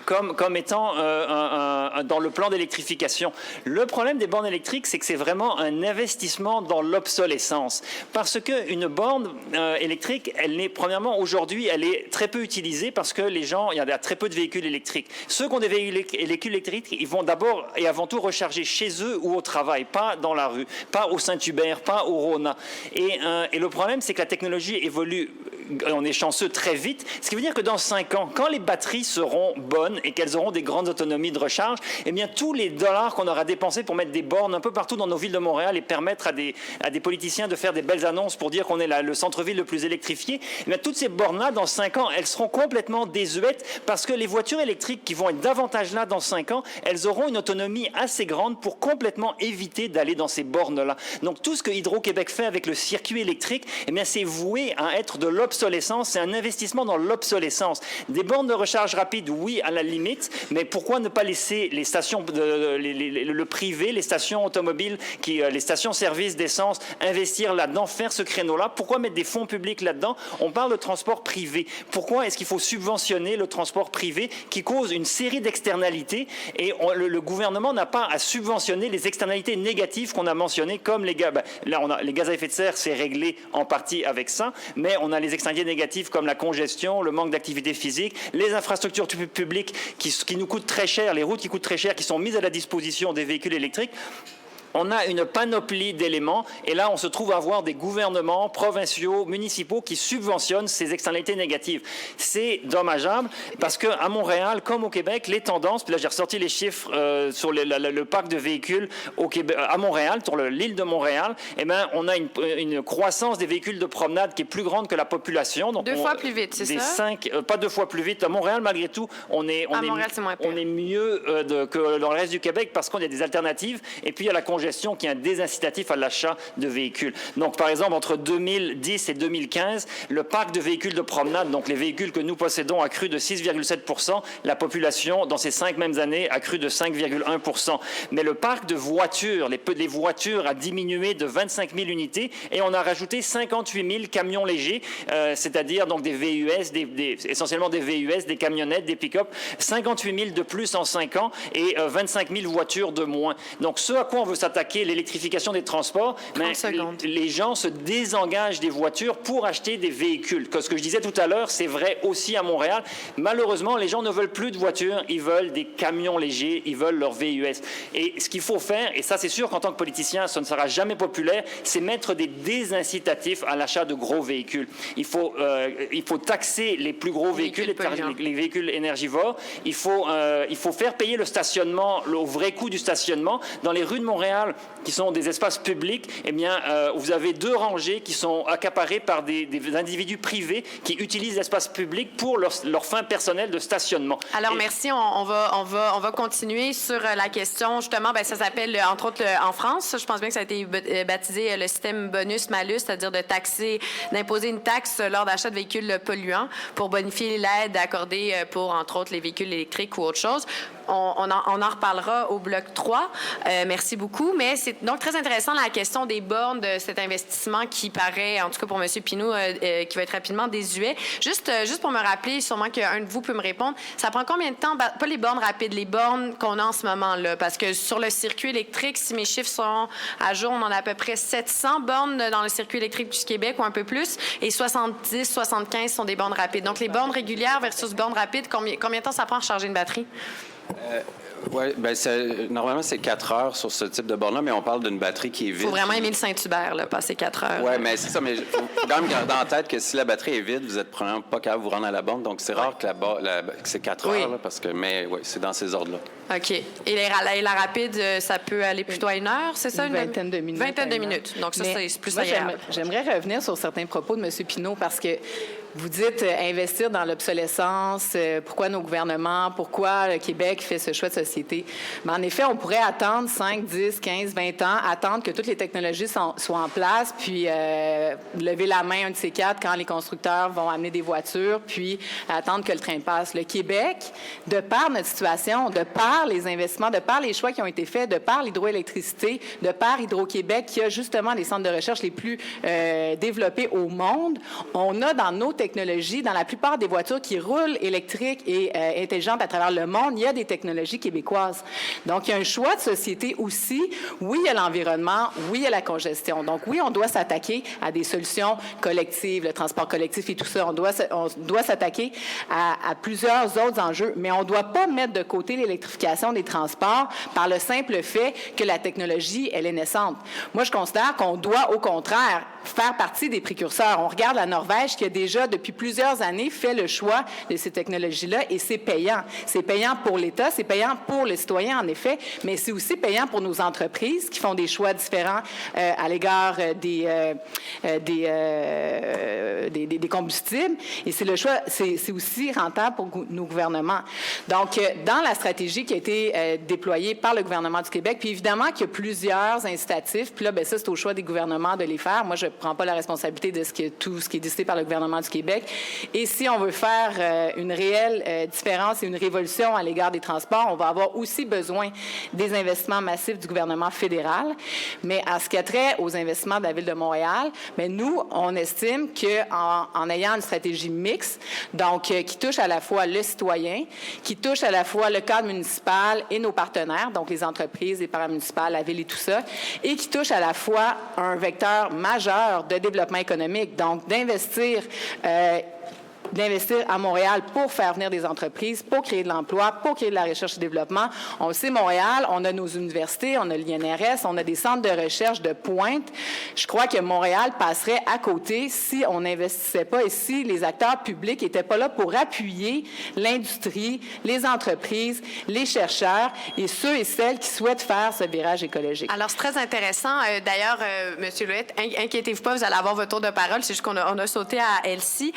comme étant dans le plan d'électrification. Le problème des bornes électriques, c'est que c'est vraiment un investissement dans l'obsolescence. Parce qu'une borne électrique, premièrement, aujourd'hui, elle est très peu utilisée parce que il y a très peu de véhicules électriques. Ceux qui ont des véhicules électriques, ils vont d'abord et avant tout recharger chez eux ou au travail, pas dans la rue, pas au Saint-Hubert, pas au Rona. Et le problème, c'est que la technologie évolue, on est chanceux, très vite. Ce qui veut dire que dans 5 ans, quand les batteries seront bonnes et qu'elles auront des grandes autonomies de recharge, eh bien, tous les dollars qu'on aura dépensés pour mettre des bornes un peu partout dans nos villes de Montréal et permettre à des politiciens de faire des belles annonces pour dire qu'on est le centre-ville le plus électrifié, eh bien, toutes ces bornes-là, dans 5 ans, elles seront complètement désuètes parce que les voitures électriques qui vont être davantage là dans 5 ans, elles auront une autonomie assez grande pour complètement éviter d'aller dans ces bornes-là. Donc, tout ce que Hydro-Québec fait avec le circuit électrique, eh bien, c'est voué à être de l'obsolescence. C'est un investissement dans l'obsolescence. Des bornes de recharge rapide, oui, à la limite, mais pourquoi ne pas laisser les stations, le privé, les stations automobiles, les stations-service d'essence, investir là-dedans, faire ce créneau-là? Pourquoi mettre des fonds publics là-dedans? On parle de transport privé. Pourquoi est-ce qu'il faut subventionner le transport privé qui cause une série d'externalités et le gouvernement n'a pas à subventionner les externalités négatives qu'on a mentionnées, comme les gaz à effet de serre, c'est réglé en partie avec ça, mais on a les externalités négatives comme la congestion, le manque d'activité physique, les infrastructures publiques qui nous coûtent très cher, les routes qui coûtent très cher, qui sont mises à la disposition des véhicules électriques. On a une panoplie d'éléments et là, on se trouve à avoir des gouvernements provinciaux, municipaux qui subventionnent ces externalités négatives. C'est dommageable parce qu'à Montréal, comme au Québec, les tendances, puis là j'ai ressorti les chiffres sur le parc de véhicules au Québec, à Montréal, sur l'île de Montréal, eh bien, on a une croissance des véhicules de promenade qui est plus grande que la population. Donc 2 fois plus vite, c'est ça? Pas 2 fois plus vite. À Montréal, malgré tout, on est mieux que dans le reste du Québec parce qu'on a des alternatives et puis il y a la congestion qui est un désincitatif à l'achat de véhicules. Donc, par exemple, entre 2010 et 2015, le parc de véhicules de promenade, donc les véhicules que nous possédons, a cru de 6,7 %. La population, dans ces 5 mêmes années, a cru de 5,1 %. Mais le parc de voitures, les voitures a diminué de 25 000 unités et on a rajouté 58 000 camions légers, c'est-à-dire donc des VUS, essentiellement des VUS, des camionnettes, des pick-up, 58 000 de plus en 5 ans et 25 000 voitures de moins. Donc, ce à quoi on veut s'attaquer, l'électrification des transports, mais les gens se désengagent des voitures pour acheter des véhicules. Ce que je disais tout à l'heure, c'est vrai aussi à Montréal. Malheureusement, les gens ne veulent plus de voitures, ils veulent des camions légers, ils veulent leur VUS. Et ce qu'il faut faire, et ça c'est sûr qu'en tant que politicien, ça ne sera jamais populaire, c'est mettre des désincitatifs à l'achat de gros véhicules. Il faut taxer les plus gros véhicules, les véhicules énergivores. Il faut faire payer le stationnement, le vrai coût du stationnement. Dans les rues de Montréal, qui sont des espaces publics, eh bien, vous avez 2 rangées qui sont accaparées par des individus privés qui utilisent l'espace public pour leur fin personnelle de stationnement. Alors, merci. On va continuer sur la question. Justement, ça s'appelle, entre autres, en France, je pense bien que ça a été baptisé le système bonus-malus, c'est-à-dire d'imposer une taxe lors d'achat de véhicules polluants pour bonifier l'aide accordée pour, entre autres, les véhicules électriques ou autre chose. On en reparlera au bloc 3. Merci beaucoup. Mais c'est donc très intéressant la question des bornes de cet investissement qui paraît, en tout cas pour M. Pinault, qui va être rapidement désuet. Juste pour me rappeler, sûrement qu'un de vous peut me répondre, ça prend combien de temps, pas les bornes rapides, les bornes qu'on a en ce moment-là? Parce que sur le circuit électrique, si mes chiffres sont à jour, on en a à peu près 700 bornes dans le circuit électrique du Québec ou un peu plus, et 70, 75 sont des bornes rapides. Donc les bornes régulières versus bornes rapides, combien de temps ça prend à recharger une batterie? Oui, normalement, c'est 4 heures sur ce type de borne-là, mais on parle d'une batterie qui est vide. Il faut vraiment aimer le Saint-Hubert, là, passer 4 heures. Oui, mais c'est ça. Mais il faut quand même garder en tête que si la batterie est vide, vous n'êtes probablement pas capable de vous rendre à la borne. Donc, c'est rare que c'est 4 heures, là, parce que, mais oui, c'est dans ces ordres-là. OK. Et la rapide, ça peut aller plutôt à 1 heure, c'est ça? Une vingtaine de minutes. Vingtaine de minutes. Donc, ça, c'est plus agréable. J'aimerais revenir sur certains propos de M. Pinault parce que Vous dites investir dans l'obsolescence, pourquoi nos gouvernements, pourquoi le Québec fait ce choix de société? Mais en effet, on pourrait attendre 5, 10, 15, 20 ans, attendre que toutes les technologies soient en place, puis lever la main un de ces quatre quand les constructeurs vont amener des voitures, puis attendre que le train passe. Le Québec, de par notre situation, de par les investissements, de par les choix qui ont été faits, de par l'hydroélectricité, de par Hydro-Québec, qui a justement les centres de recherche les plus développés au monde, on a dans nos technologies, dans la plupart des voitures qui roulent électriques et intelligentes à travers le monde, il y a des technologies québécoises. Donc, il y a un choix de société aussi. Oui, il y a l'environnement, oui, il y a la congestion. Donc, oui, on doit s'attaquer à des solutions collectives, le transport collectif et tout ça. On doit s'attaquer à plusieurs autres enjeux, mais on ne doit pas mettre de côté l'électrification des transports par le simple fait que la technologie, elle est naissante. Moi, je considère qu'on doit, au contraire, faire partie des précurseurs. On regarde la Norvège qui a déjà, depuis plusieurs années, fait le choix de ces technologies-là et c'est payant. C'est payant pour l'État, c'est payant pour les citoyens, en effet, mais c'est aussi payant pour nos entreprises qui font des choix différents à l'égard des combustibles. Et c'est le choix, c'est aussi rentable pour nos gouvernements. Donc, dans la stratégie qui a été déployée par le gouvernement du Québec, puis évidemment qu'il y a plusieurs incitatifs, puis là, bien, ça, c'est au choix des gouvernements de les faire. Moi, je ne prends pas la responsabilité de tout ce qui est décidé par le gouvernement du Québec. Et si on veut faire une réelle différence et une révolution à l'égard des transports, on va avoir aussi besoin des investissements massifs du gouvernement fédéral. Mais à ce qui a trait aux investissements de la Ville de Montréal, bien, nous, on estime qu'en ayant une stratégie mixte, donc qui touche à la fois le citoyen, qui touche à la fois le cadre municipal et nos partenaires, donc les entreprises, les paramunicipales, la Ville et tout ça, et qui touche à la fois un vecteur majeur de développement économique, donc d'investir à Montréal pour faire venir des entreprises, pour créer de l'emploi, pour créer de la recherche et développement. On le sait, Montréal, on a nos universités, on a l'INRS, on a des centres de recherche de pointe. Je crois que Montréal passerait à côté si on n'investissait pas et si les acteurs publics n'étaient pas là pour appuyer l'industrie, les entreprises, les chercheurs et ceux et celles qui souhaitent faire ce virage écologique. Alors, c'est très intéressant. D'ailleurs, M. Louette, inquiétez-vous pas, vous allez avoir votre tour de parole. C'est juste qu'on a sauté à Elsie.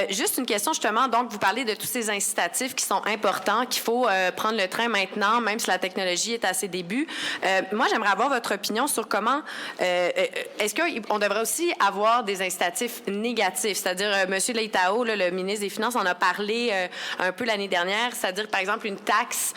Juste une question, justement. Donc, vous parlez de tous ces incitatifs qui sont importants, qu'il faut prendre le train maintenant, même si la technologie est à ses débuts. Moi, j'aimerais avoir votre opinion sur comment... est-ce qu'on devrait aussi avoir des incitatifs négatifs? C'est-à-dire, M. Leitao, le ministre des Finances, en a parlé un peu l'année dernière, c'est-à-dire, par exemple, une taxe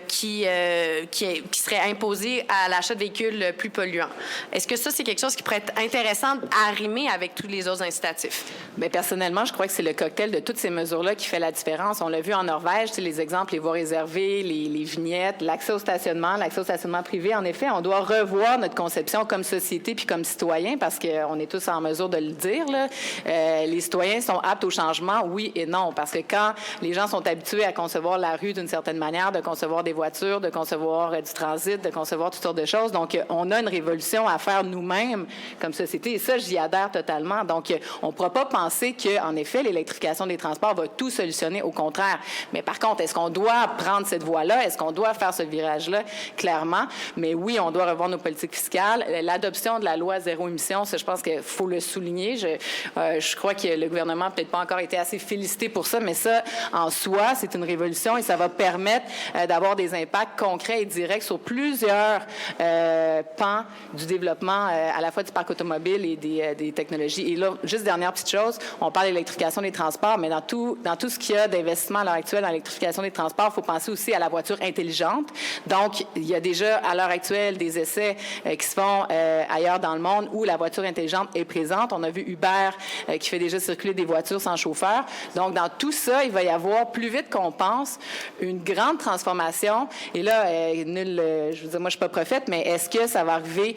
qui serait imposée à l'achat de véhicules plus polluants. Est-ce que ça, c'est quelque chose qui pourrait être intéressant à arrimer avec tous les autres incitatifs? Bien, personnellement, je crois que c'est le cocktail de toutes ces mesures-là qui fait la différence. On l'a vu en Norvège, les exemples, les voies réservées, les vignettes, l'accès au stationnement privé. En effet, on doit revoir notre conception comme société puis comme citoyen parce qu'on est tous en mesure de le dire. Là. Les citoyens sont aptes au changement, oui et non, parce que quand les gens sont habitués à concevoir la rue d'une certaine manière, de concevoir des voitures, de concevoir du transit, de concevoir toutes sortes de choses, donc on a une révolution à faire nous-mêmes comme société et ça, j'y adhère totalement. Donc, on ne pourra pas penser qu'en effet, l'électrification des transports va tout solutionner, au contraire. Mais par contre, est-ce qu'on doit prendre cette voie-là? Est-ce qu'on doit faire ce virage-là? Clairement. Mais oui, on doit revoir nos politiques fiscales. L'adoption de la loi zéro émission, ça, je pense qu'il faut le souligner. Je crois que le gouvernement n'a peut-être pas encore été assez félicité pour ça, mais ça, en soi, c'est une révolution et ça va permettre d'avoir des impacts concrets et directs sur plusieurs pans du développement à la fois du parc automobile et des technologies. Et là, juste dernière petite chose, on parle d'électrification des transports, mais dans tout ce qu'il y a d'investissement à l'heure actuelle dans l'électrification des transports, il faut penser aussi à la voiture intelligente. Donc, il y a déjà à l'heure actuelle des essais qui se font ailleurs dans le monde où la voiture intelligente est présente. On a vu Uber qui fait déjà circuler des voitures sans chauffeur. Donc, dans tout ça, il va y avoir, plus vite qu'on pense, une grande transformation. Et là, je veux dire, moi, je suis pas prophète, mais est-ce que ça va arriver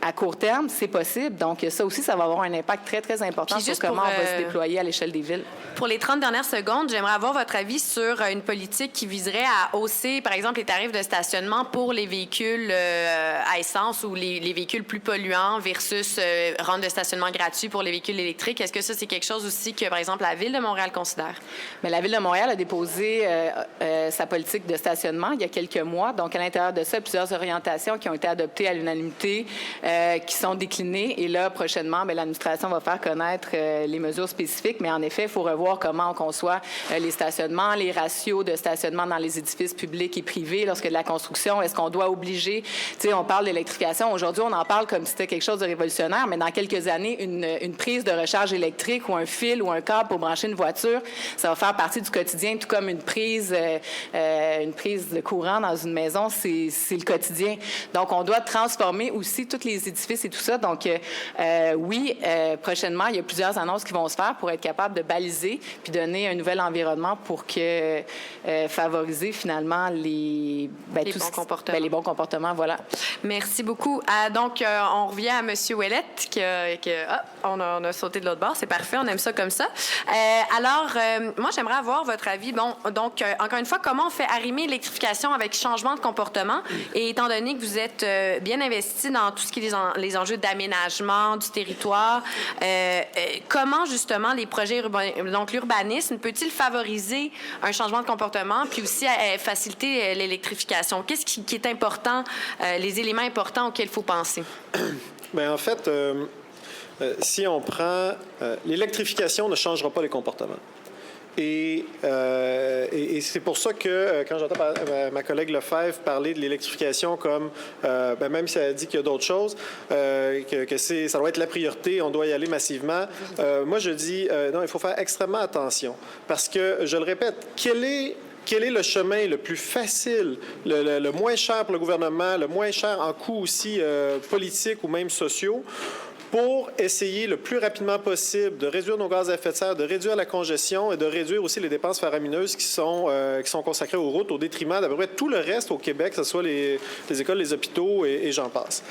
à court terme? C'est possible. Donc, ça aussi, ça va avoir un impact très, très important sur comment on va se déployer à l'échelle des villes. Pour les 30 dernières secondes, j'aimerais avoir votre avis sur une politique qui viserait à hausser, par exemple, les tarifs de stationnement pour les véhicules à essence ou les véhicules plus polluants versus rendre de stationnement gratuit pour les véhicules électriques. Est-ce que ça, c'est quelque chose aussi que, par exemple, la Ville de Montréal considère? Mais la Ville de Montréal a déposé sa politique de stationnement il y a quelques mois. Donc, à l'intérieur de ça, plusieurs orientations qui ont été adoptées à l'unanimité qui sont déclinées. Et là, prochainement, l'administration va faire connaître les mesures spécifiques. Mais en effet, il faut revoir comment on conçoit les stationnements, les ratios de stationnement dans les édifices publics et privés lorsque de la construction. Est-ce qu'on doit obliger, tu sais, on parle d'électrification. Aujourd'hui, on en parle comme si c'était quelque chose de révolutionnaire, mais dans quelques années, une prise de recharge électrique ou un fil ou un câble pour brancher une voiture, ça va faire partie du quotidien, tout comme une prise de courant dans une maison, c'est le quotidien. Donc, on doit transformer aussi tous les édifices et tout ça. Donc, oui, prochainement, il y a plusieurs annonces qui vont se faire pour être capable de baliser puis donner un nouvel environnement pour que favoriser finalement les bons comportements. Les bons comportements, voilà. Merci beaucoup. Donc, on revient à M. Ouellette, on a sauté de l'autre bord. C'est parfait, on aime ça comme ça. Alors, moi, j'aimerais avoir votre avis. Bon, donc, encore une fois, comment on fait arrimer l'électrification avec changement de comportement? Et étant donné que vous êtes bien investi dans tout ce qui est les enjeux d'aménagement du territoire, comment, justement, les projets donc l'urbanisme peut-il favoriser un changement de comportement puis aussi faciliter l'électrification? Qu'est-ce qui est important, les éléments importants auxquels il faut penser? Bien, en fait, si on prend... l'électrification ne changera pas les comportements. Et c'est pour ça que quand j'entends ma collègue Lefebvre parler de l'électrification comme, même si elle dit qu'il y a d'autres choses, que ça doit être la priorité, on doit y aller massivement, moi je dis non, il faut faire extrêmement attention. Parce que, je le répète, quel est le chemin le plus facile, le moins cher pour le gouvernement, le moins cher en coûts aussi politiques ou même sociaux, pour essayer le plus rapidement possible de réduire nos gaz à effet de serre, de réduire la congestion et de réduire aussi les dépenses faramineuses qui sont consacrées aux routes au détriment d'à peu près tout le reste au Québec, que ce soit les écoles, les hôpitaux et j'en passe.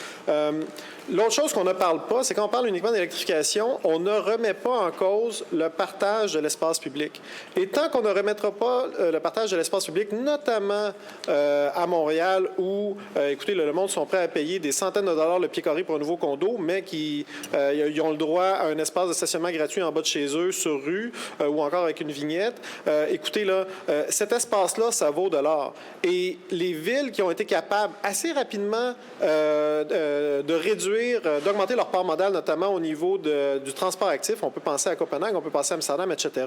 L'autre chose qu'on ne parle pas, c'est quand on parle uniquement d'électrification, on ne remet pas en cause le partage de l'espace public. Et tant qu'on ne remettra pas le partage de l'espace public, notamment à Montréal, où, écoutez, le monde sont prêts à payer des centaines de dollars le pied carré pour un nouveau condo, mais ils ont le droit à un espace de stationnement gratuit en bas de chez eux, sur rue, ou encore avec une vignette. Écoutez, là, cet espace-là, ça vaut de l'or. Et les villes qui ont été capables assez rapidement de réduire, d'augmenter leur part modale, notamment au niveau du transport actif. On peut penser à Copenhague, on peut penser à Amsterdam, etc.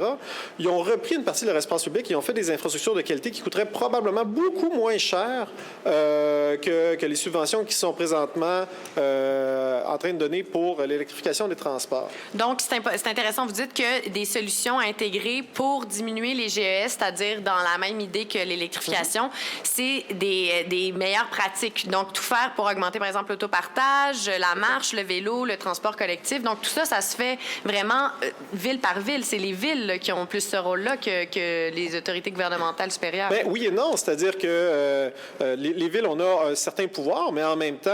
Ils ont repris une partie de leur espace public et ont fait des infrastructures de qualité qui coûteraient probablement beaucoup moins cher que les subventions qui sont présentement en train de donner pour l'électrification des transports. Donc, c'est intéressant. Vous dites que des solutions à intégrer pour diminuer les GES, c'est-à-dire dans la même idée que l'électrification, c'est des meilleures pratiques. Donc, tout faire pour augmenter, par exemple, l'autopartage, la marche, le vélo, le transport collectif. Donc, tout ça, ça se fait vraiment ville par ville. C'est les villes qui ont plus ce rôle-là que les autorités gouvernementales supérieures. Bien, oui et non. C'est-à-dire que les villes, on a un certain pouvoir, mais en même temps,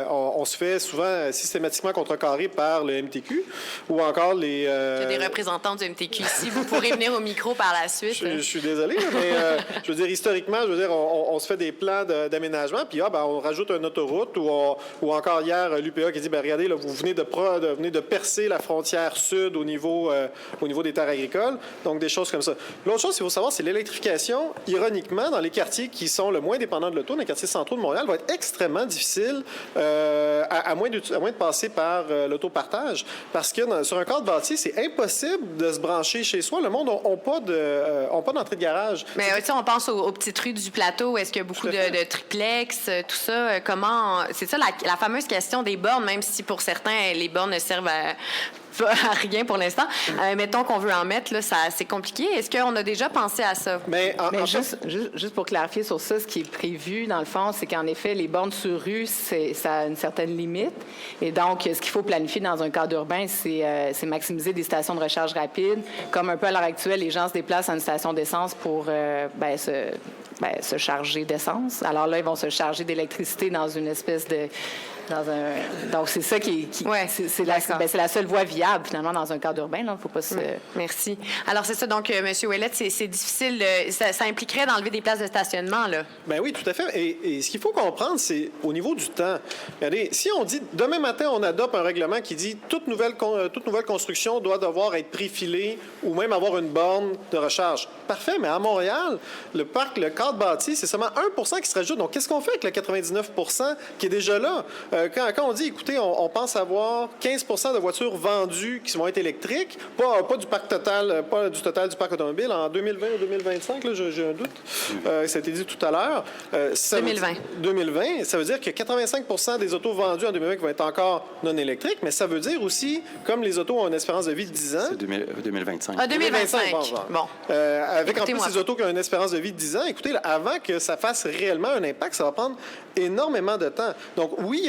on se fait souvent systématiquement contrecarrer par le MTQ ou encore les... Il y a des représentants du MTQ ici. Vous pourrez venir au micro par la suite. Je suis désolé, mais je veux dire, historiquement, on se fait des plans d'aménagement, puis on rajoute une autoroute ou encore hier, l'UPA qui dit, regardez, là, vous venez de percer la frontière sud au niveau des terres agricoles, donc des choses comme ça. L'autre chose qu'il faut savoir, c'est l'électrification, ironiquement, dans les quartiers qui sont le moins dépendants de l'auto, dans les quartiers centraux de Montréal, va être extrêmement difficile à moins de passer par l'autopartage, parce que sur un cadre bâti, c'est impossible de se brancher chez soi. Le monde n'a pas d'entrée de garage. Mais on pense aux petites rues du plateau, où est-ce qu'il y a beaucoup de triplex, tout ça, comment... C'est ça la fameuse question des bornes, même si pour certains, les bornes ne servent à rien pour l'instant. Mettons qu'on veut en mettre, là, c'est compliqué. Est-ce qu'on a déjà pensé à ça? Mais juste pour clarifier sur ça, ce qui est prévu, dans le fond, c'est qu'en effet, les bornes sur rue, ça a une certaine limite. Et donc, ce qu'il faut planifier dans un cadre urbain, c'est maximiser des stations de recharge rapide. Comme un peu à l'heure actuelle, les gens se déplacent à une station d'essence pour se charger d'essence. Alors là, ils vont se charger d'électricité dans une espèce de... Donc, c'est ça c'est la seule voie viable. viable, finalement, dans un cadre urbain. Il ne faut pas se... Merci. Alors, c'est ça. Donc, M. Ouellette, c'est difficile. Ça impliquerait d'enlever des places de stationnement, là. Ben oui, tout à fait. Et ce qu'il faut comprendre, c'est au niveau du temps. Regardez, si on dit, demain matin, on adopte un règlement qui dit toute nouvelle construction doit devoir être préfilée ou même avoir une borne de recharge. Parfait, mais à Montréal, le cadre bâti, c'est seulement 1 qui se rajoute. Donc, qu'est-ce qu'on fait avec le 99 qui est déjà là? Quand on dit, écoutez, on pense avoir 15 de voitures vendues qui vont être électriques, pas du parc total, pas du total du parc automobile, en 2020 ou 2025, là, j'ai un doute. Ça a été dit tout à l'heure. 2020, ça veut dire que 85 des autos vendues en 2020 vont être encore non électriques, mais ça veut dire aussi, comme les autos ont une espérance de vie de 10 ans... C'est 2025. Ah, 2025. Bon. Avec en plus ces autos qui ont une espérance de vie de 10 ans, écoutez, là, avant que ça fasse réellement un impact, ça va prendre énormément de temps. Donc, oui, il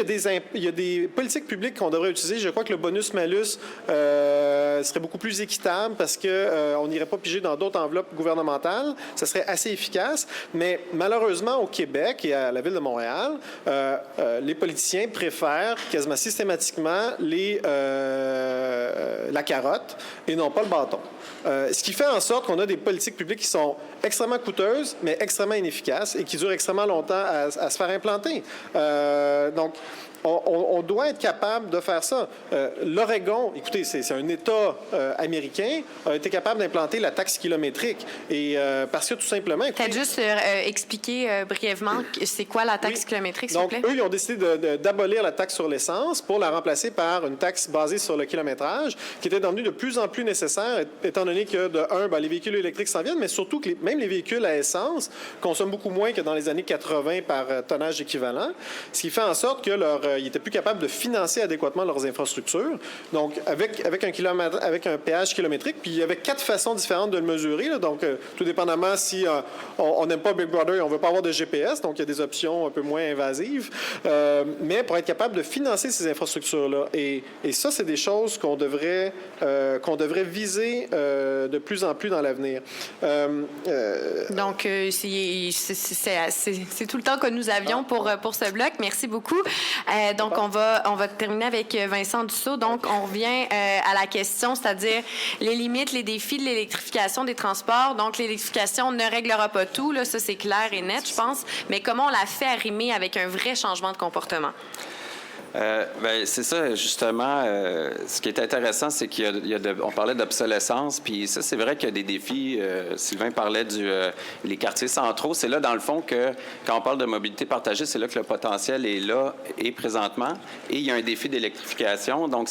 y a des politiques publiques qu'on devrait utiliser. Je crois que le bonus-malus serait beaucoup plus équitable parce qu'on n'irait pas piger dans d'autres enveloppes gouvernementales. Ça serait assez efficace. Mais malheureusement, au Québec et à la Ville de Montréal, les politiciens préfèrent quasiment systématiquement la carotte et non pas le bâton. Ce qui fait en sorte qu'on a des politiques publiques qui sont extrêmement coûteuses, mais extrêmement inefficaces et qui durent extrêmement longtemps à se faire implanter. Donc, on doit être capable de faire ça. L'Oregon, écoutez, c'est un État américain, a été capable d'implanter la taxe kilométrique. Et parce que tout simplement... Peut-être juste expliquer brièvement c'est quoi la taxe kilométrique, s'il vous plaît? Donc, eux, ils ont décidé d'abolir la taxe sur l'essence pour la remplacer par une taxe basée sur le kilométrage, qui était devenue de plus en plus nécessaire, étant donné que, de un, les véhicules électriques s'en viennent, mais surtout que même les véhicules à essence consomment beaucoup moins que dans les années 80 par tonnage équivalent, ce qui fait en sorte que ils n'étaient plus capables de financer adéquatement leurs infrastructures. Donc, avec un péage kilométrique, puis il y avait 4 façons différentes de le mesurer. Là. Donc, tout dépendamment si on n'aime pas Big Brother et on ne veut pas avoir de GPS, donc il y a des options un peu moins invasives, mais pour être capable de financer ces infrastructures-là. Et ça, c'est des choses qu'on devrait viser de plus en plus dans l'avenir. Donc, c'est tout le temps que nous avions pour ce bloc. Merci beaucoup. Donc, on va terminer avec Vincent Dussault. Donc, on revient à la question, c'est-à-dire les limites, les défis de l'électrification des transports. Donc, l'électrification ne réglera pas tout, là, ça c'est clair et net, je pense. Mais comment on la fait arrimer avec un vrai changement de comportement? C'est ça, justement. Ce qui est intéressant, c'est on parlait d'obsolescence, puis ça, c'est vrai qu'il y a des défis. Sylvain parlait les quartiers centraux. C'est là, dans le fond, que quand on parle de mobilité partagée, c'est là que le potentiel est là et présentement. Et il y a un défi d'électrification. Donc,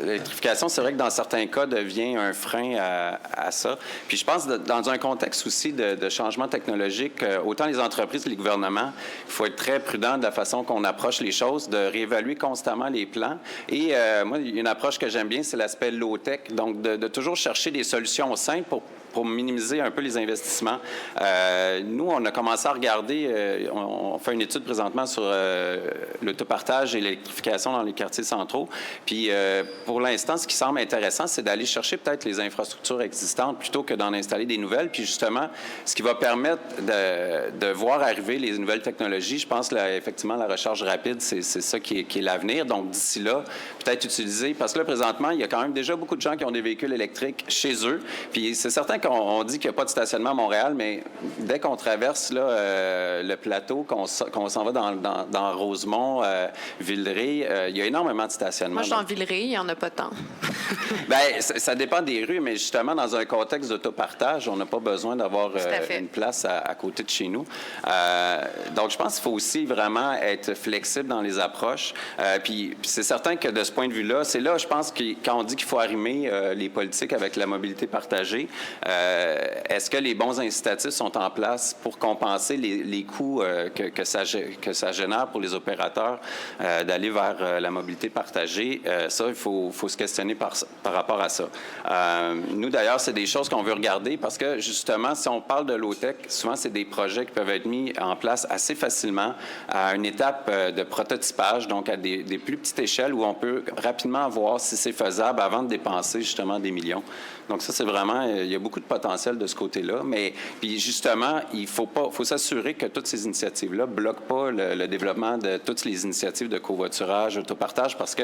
l'électrification, c'est vrai que dans certains cas, devient un frein à ça. Puis je pense, dans un contexte aussi de changement technologique, autant les entreprises que les gouvernements, il faut être très prudent de la façon qu'on approche les choses, de réévaluer constamment les plans. Et moi, une approche que j'aime bien, c'est l'aspect low-tech, donc de toujours chercher des solutions simples pour minimiser un peu les investissements. Nous, on a commencé à regarder, on fait une étude présentement sur l'autopartage et l'électrification dans les quartiers centraux. Puis, pour l'instant, ce qui semble intéressant, c'est d'aller chercher peut-être les infrastructures existantes plutôt que d'en installer des nouvelles. Puis, justement, ce qui va permettre de voir arriver les nouvelles technologies, je pense effectivement, la recharge rapide, c'est ça qui est l'avenir. Donc, d'ici là, peut-être utiliser, parce que là, présentement, il y a quand même déjà beaucoup de gens qui ont des véhicules électriques chez eux. Puis, c'est certain qu'on dit qu'il n'y a pas de stationnement à Montréal, mais dès qu'on traverse là, le plateau, qu'on s'en va dans Rosemont, Villeray, il y a énormément de stationnement. Moi, je suis en Villeray, il n'y en a pas tant. Bien, ça dépend des rues, mais justement, dans un contexte d'autopartage, on n'a pas besoin d'avoir une place à côté de chez nous. Donc, je pense qu'il faut aussi vraiment être flexible dans les approches. Puis c'est certain que de ce point de vue-là, c'est là, je pense, que quand on dit qu'il faut arrimer les politiques avec la mobilité partagée, est-ce que les bons incitatifs sont en place pour compenser les coûts que ça génère pour les opérateurs d'aller vers la mobilité partagée? Ça, il faut se questionner par rapport à ça. Nous, d'ailleurs, c'est des choses qu'on veut regarder parce que, justement, si on parle de low-tech, souvent, c'est des projets qui peuvent être mis en place assez facilement à une étape de prototypage, donc à des plus petites échelles où on peut rapidement voir si c'est faisable avant de dépenser, justement, des millions. Donc ça, c'est vraiment, il y a beaucoup de potentiel de ce côté-là, mais puis justement, il faut s'assurer que toutes ces initiatives-là bloquent pas le développement de toutes les initiatives de covoiturage, autopartage, parce que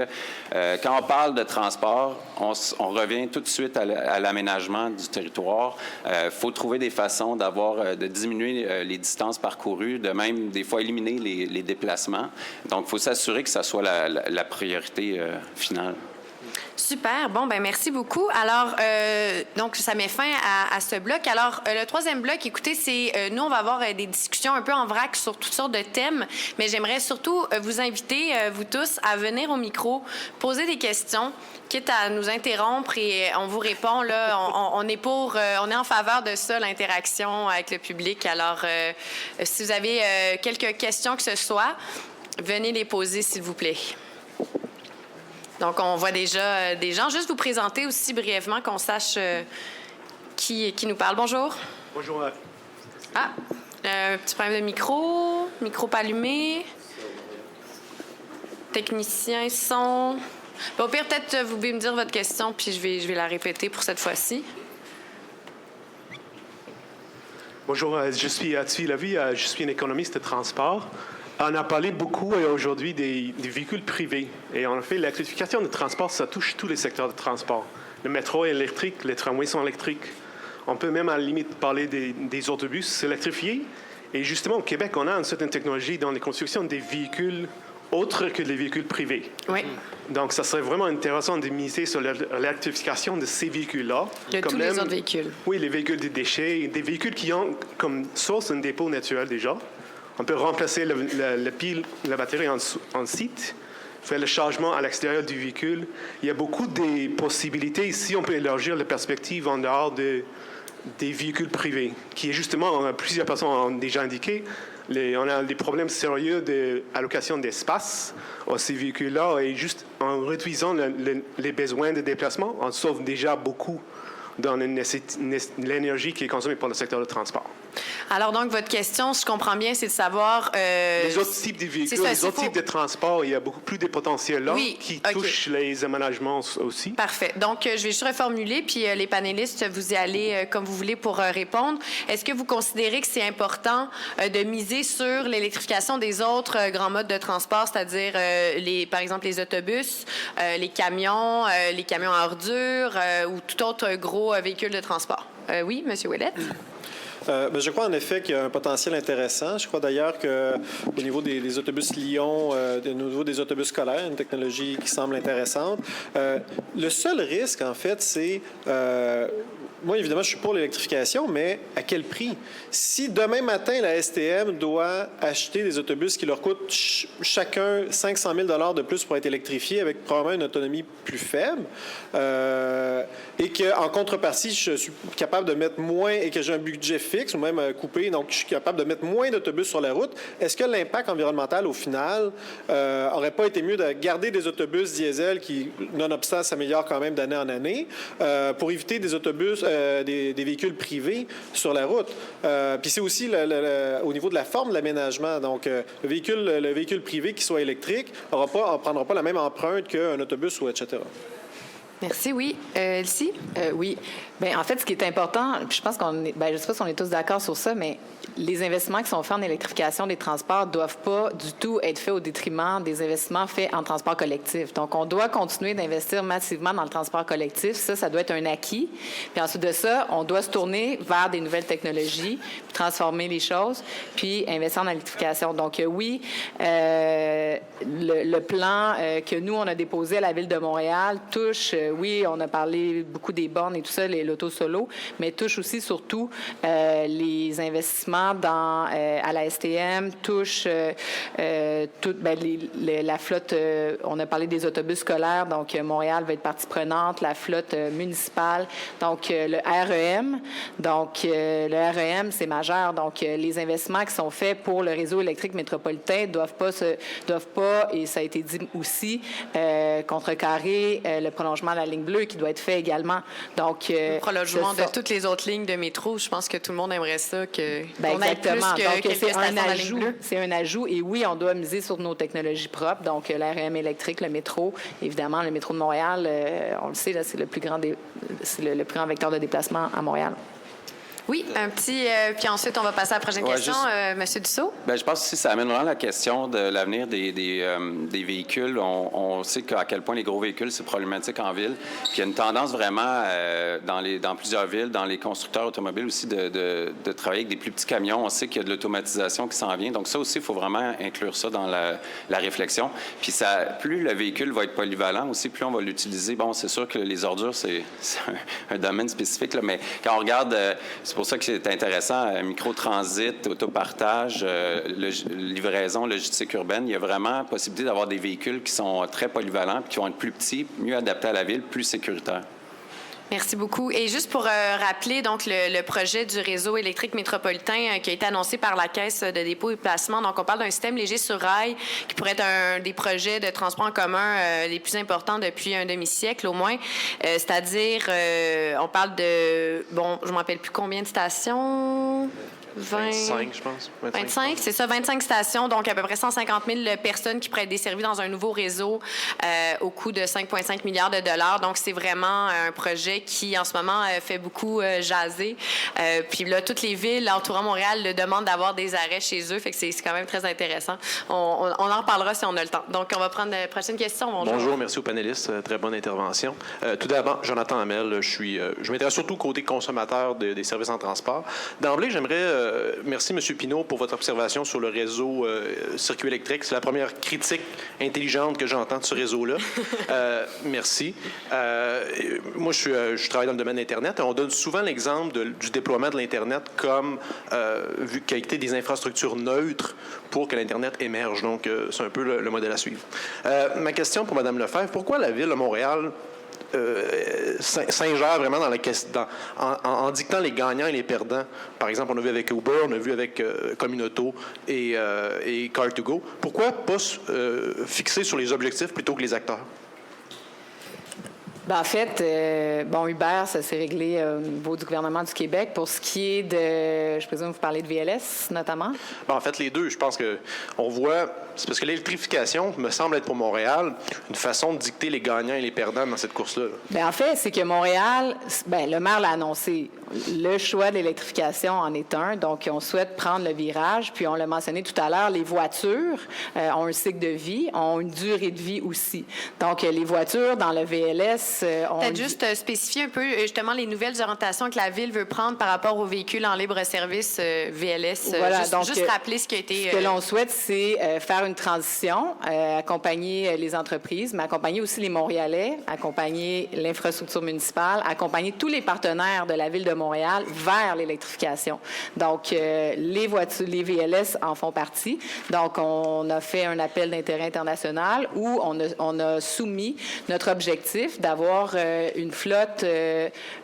quand on parle de transport, on revient tout de suite à l'aménagement du territoire. Il faut trouver des façons de diminuer les distances parcourues, de même, des fois, éliminer les déplacements. Donc, il faut s'assurer que ça soit la priorité finale. Super. Bon, ben merci beaucoup. Alors, donc, ça met fin à ce bloc. Alors, le troisième bloc, écoutez, c'est nous, on va avoir des discussions un peu en vrac sur toutes sortes de thèmes, mais j'aimerais surtout vous inviter, vous tous, à venir au micro, poser des questions, quitte à nous interrompre et on vous répond. Là, on est en faveur de ça, l'interaction avec le public. Alors, si vous avez quelques questions que ce soit, venez les poser, s'il vous plaît. Donc, on voit déjà des gens. Juste vous présenter aussi brièvement, qu'on sache qui nous parle. Bonjour. Bonjour. Ah, un petit problème de micro. Micro pas allumé. Technicien son. Bon, au pire, peut-être vous pouvez me dire votre question, puis je vais la répéter pour cette fois-ci. Bonjour, je suis Atsuy Lavie, je suis un économiste de transport. On a parlé beaucoup aujourd'hui des véhicules privés. Et en fait, l'électrification du transport, ça touche tous les secteurs de transport. Le métro est électrique, les tramways sont électriques. On peut même à la limite parler des autobus électrifiés. Et justement, au Québec, on a une certaine technologie dans les constructions des véhicules autres que les véhicules privés. Oui. Donc, ça serait vraiment intéressant de miser sur l'électrification de ces véhicules-là. De tous les autres véhicules. Oui, les véhicules de déchets, des véhicules qui ont comme source un dépôt naturel déjà. On peut remplacer la pile, la batterie en site, faire le chargement à l'extérieur du véhicule. Il y a beaucoup de possibilités ici. On peut élargir la perspective en dehors des véhicules privés, qui est justement, plusieurs personnes ont déjà indiqué, on a des problèmes sérieux d'allocation d'espace à ces véhicules-là. Et juste en réduisant les besoins de déplacement, on sauve déjà beaucoup dans l'énergie qui est consommée par le secteur du transport. Alors, donc, votre question, si je comprends bien, c'est de savoir... les autres types de véhicules, les autres types de transport, il y a beaucoup plus de potentiel là qui touchent les aménagements aussi. Parfait. Donc, je vais juste reformuler, puis les panélistes, vous y allez comme vous voulez pour répondre. Est-ce que vous considérez que c'est important de miser sur l'électrification des autres grands modes de transport, c'est-à-dire, par exemple, les autobus, les camions à ordures ou tout autre gros véhicule de transport? Oui, M. Ouellette? Je crois en effet qu'il y a un potentiel intéressant. Je crois d'ailleurs qu'au niveau des autobus Lyon, au niveau des autobus scolaires, une technologie qui semble intéressante. Le seul risque, en fait, c'est... moi, évidemment, je suis pour l'électrification, mais à quel prix? Si demain matin, la STM doit acheter des autobus qui leur coûtent chacun 500 000 $ de plus pour être électrifiés, avec probablement une autonomie plus faible, et qu'en contrepartie, je suis capable de mettre moins et que j'ai un budget fixe ou même coupé, donc je suis capable de mettre moins d'autobus sur la route, est-ce que l'impact environnemental, au final, aurait pas été mieux de garder des autobus diesel qui, nonobstant, s'améliorent quand même d'année en année, pour éviter des autobus... des véhicules privés sur la route. Puis c'est aussi au niveau de la forme de l'aménagement. Donc, le véhicule privé qui soit électrique ne prendra pas la même empreinte qu'un autobus ou etc. Merci. Oui. Elsie? Oui. Bien, en fait, ce qui est important, puis je pense qu'on est... je ne sais pas si on est tous d'accord sur ça, mais les investissements qui sont faits en électrification des transports ne doivent pas du tout être faits au détriment des investissements faits en transport collectif. Donc, on doit continuer d'investir massivement dans le transport collectif. Ça doit être un acquis. Puis ensuite de ça, on doit se tourner vers des nouvelles technologies, puis transformer les choses, puis investir en électrification. Donc, oui, le plan que nous, on a déposé à la Ville de Montréal touche, oui, on a parlé beaucoup des bornes et tout ça, l'auto-solo, mais touche aussi surtout les investissements à la STM, touche la flotte, on a parlé des autobus scolaires, donc Montréal va être partie prenante, la flotte municipale, donc le REM. Donc, le REM, c'est majeur. Donc, les investissements qui sont faits pour le réseau électrique métropolitain doivent pas, et ça a été dit aussi, contrecarrer le prolongement de la ligne bleue qui doit être fait également. Donc, le prolongement de toutes les autres lignes de métro, je pense que tout le monde aimerait ça qu'on ait plus donc, que c'est un ajout. C'est un ajout. Et oui, on doit miser sur nos technologies propres. Donc, l'REM électrique, le métro, évidemment, le métro de Montréal, on le sait, là, c'est le plus grand vecteur de déplacement à Montréal. Oui, un petit... puis ensuite, on va passer à la prochaine question. Monsieur Dussault? Bien, je pense que ça amène vraiment la question de l'avenir des véhicules. On sait à quel point les gros véhicules, c'est problématique en ville. Puis il y a une tendance vraiment dans plusieurs villes, dans les constructeurs automobiles aussi, de travailler avec des plus petits camions. On sait qu'il y a de l'automatisation qui s'en vient. Donc ça aussi, il faut vraiment inclure ça dans la réflexion. Puis plus le véhicule va être polyvalent aussi, plus on va l'utiliser. Bon, c'est sûr que les ordures, c'est un domaine spécifique, là, mais quand on regarde... c'est pour ça que c'est intéressant, micro-transit, autopartage, livraison, logistique urbaine. Il y a vraiment possibilité d'avoir des véhicules qui sont très polyvalents, qui vont être plus petits, mieux adaptés à la ville, plus sécuritaires. Merci beaucoup. Et juste pour rappeler donc le projet du réseau électrique métropolitain qui a été annoncé par la Caisse de dépôt et placement. Donc, on parle d'un système léger sur rail qui pourrait être un des projets de transport en commun les plus importants depuis un demi-siècle au moins. C'est-à-dire, on parle de, bon, je ne me rappelle plus combien de stations... 25, je pense. 25, c'est ça, 25 stations, donc à peu près 150 000 personnes qui pourraient être desservies dans un nouveau réseau au coût de 5,5 milliards de dollars. Donc, c'est vraiment un projet qui, en ce moment, fait beaucoup jaser. Puis là, toutes les villes entourant Montréal le demandent d'avoir des arrêts chez eux, fait que c'est quand même très intéressant. On en reparlera si on a le temps. Donc, on va prendre la prochaine question. Bonjour. Bonjour, merci aux panélistes. Très bonne intervention. Tout d'abord, Jonathan Hamel, je m'intéresse surtout côté consommateur des services en transport. D'emblée, j'aimerais... merci, M. Pinault, pour votre observation sur le réseau circuit électrique. C'est la première critique intelligente que j'entends de ce réseau-là. Merci. Moi, je travaille dans le domaine d'Internet. On donne souvent l'exemple du déploiement de l'Internet comme vu qu'il y a été des infrastructures neutres pour que l'Internet émerge. Donc, c'est un peu le modèle à suivre. Ma question pour Mme Lefebvre, pourquoi la Ville de Montréal s'ingère vraiment dans la question, en dictant les gagnants et les perdants. Par exemple, on a vu avec Uber, on a vu avec Communauto et Car2Go. Pourquoi pas fixer sur les objectifs plutôt que les acteurs? Ben, en fait, Uber, ça s'est réglé au niveau du gouvernement du Québec. Pour ce qui est de, je présume que vous parlez de VLS, notamment? Ben, en fait, les deux. Je pense qu'on voit... C'est parce que l'électrification me semble être pour Montréal une façon de dicter les gagnants et les perdants dans cette course-là. Bien, en fait, c'est que Montréal, le maire l'a annoncé, le choix de l'électrification en est un. Donc, on souhaite prendre le virage. Puis, on l'a mentionné tout à l'heure, les voitures ont un cycle de vie, ont une durée de vie aussi. Donc, les voitures dans le VLS ont... Peut-être juste spécifier un peu, justement, les nouvelles orientations que la Ville veut prendre par rapport aux véhicules en libre-service VLS. Voilà, juste rappeler ce qui a été... Ce que l'on souhaite, c'est faire une transition, accompagner les entreprises, mais accompagner aussi les Montréalais, accompagner l'infrastructure municipale, accompagner tous les partenaires de la Ville de Montréal vers l'électrification. Donc, les voitures, les VLS en font partie. Donc, on a fait un appel d'intérêt international où on a soumis notre objectif d'avoir une flotte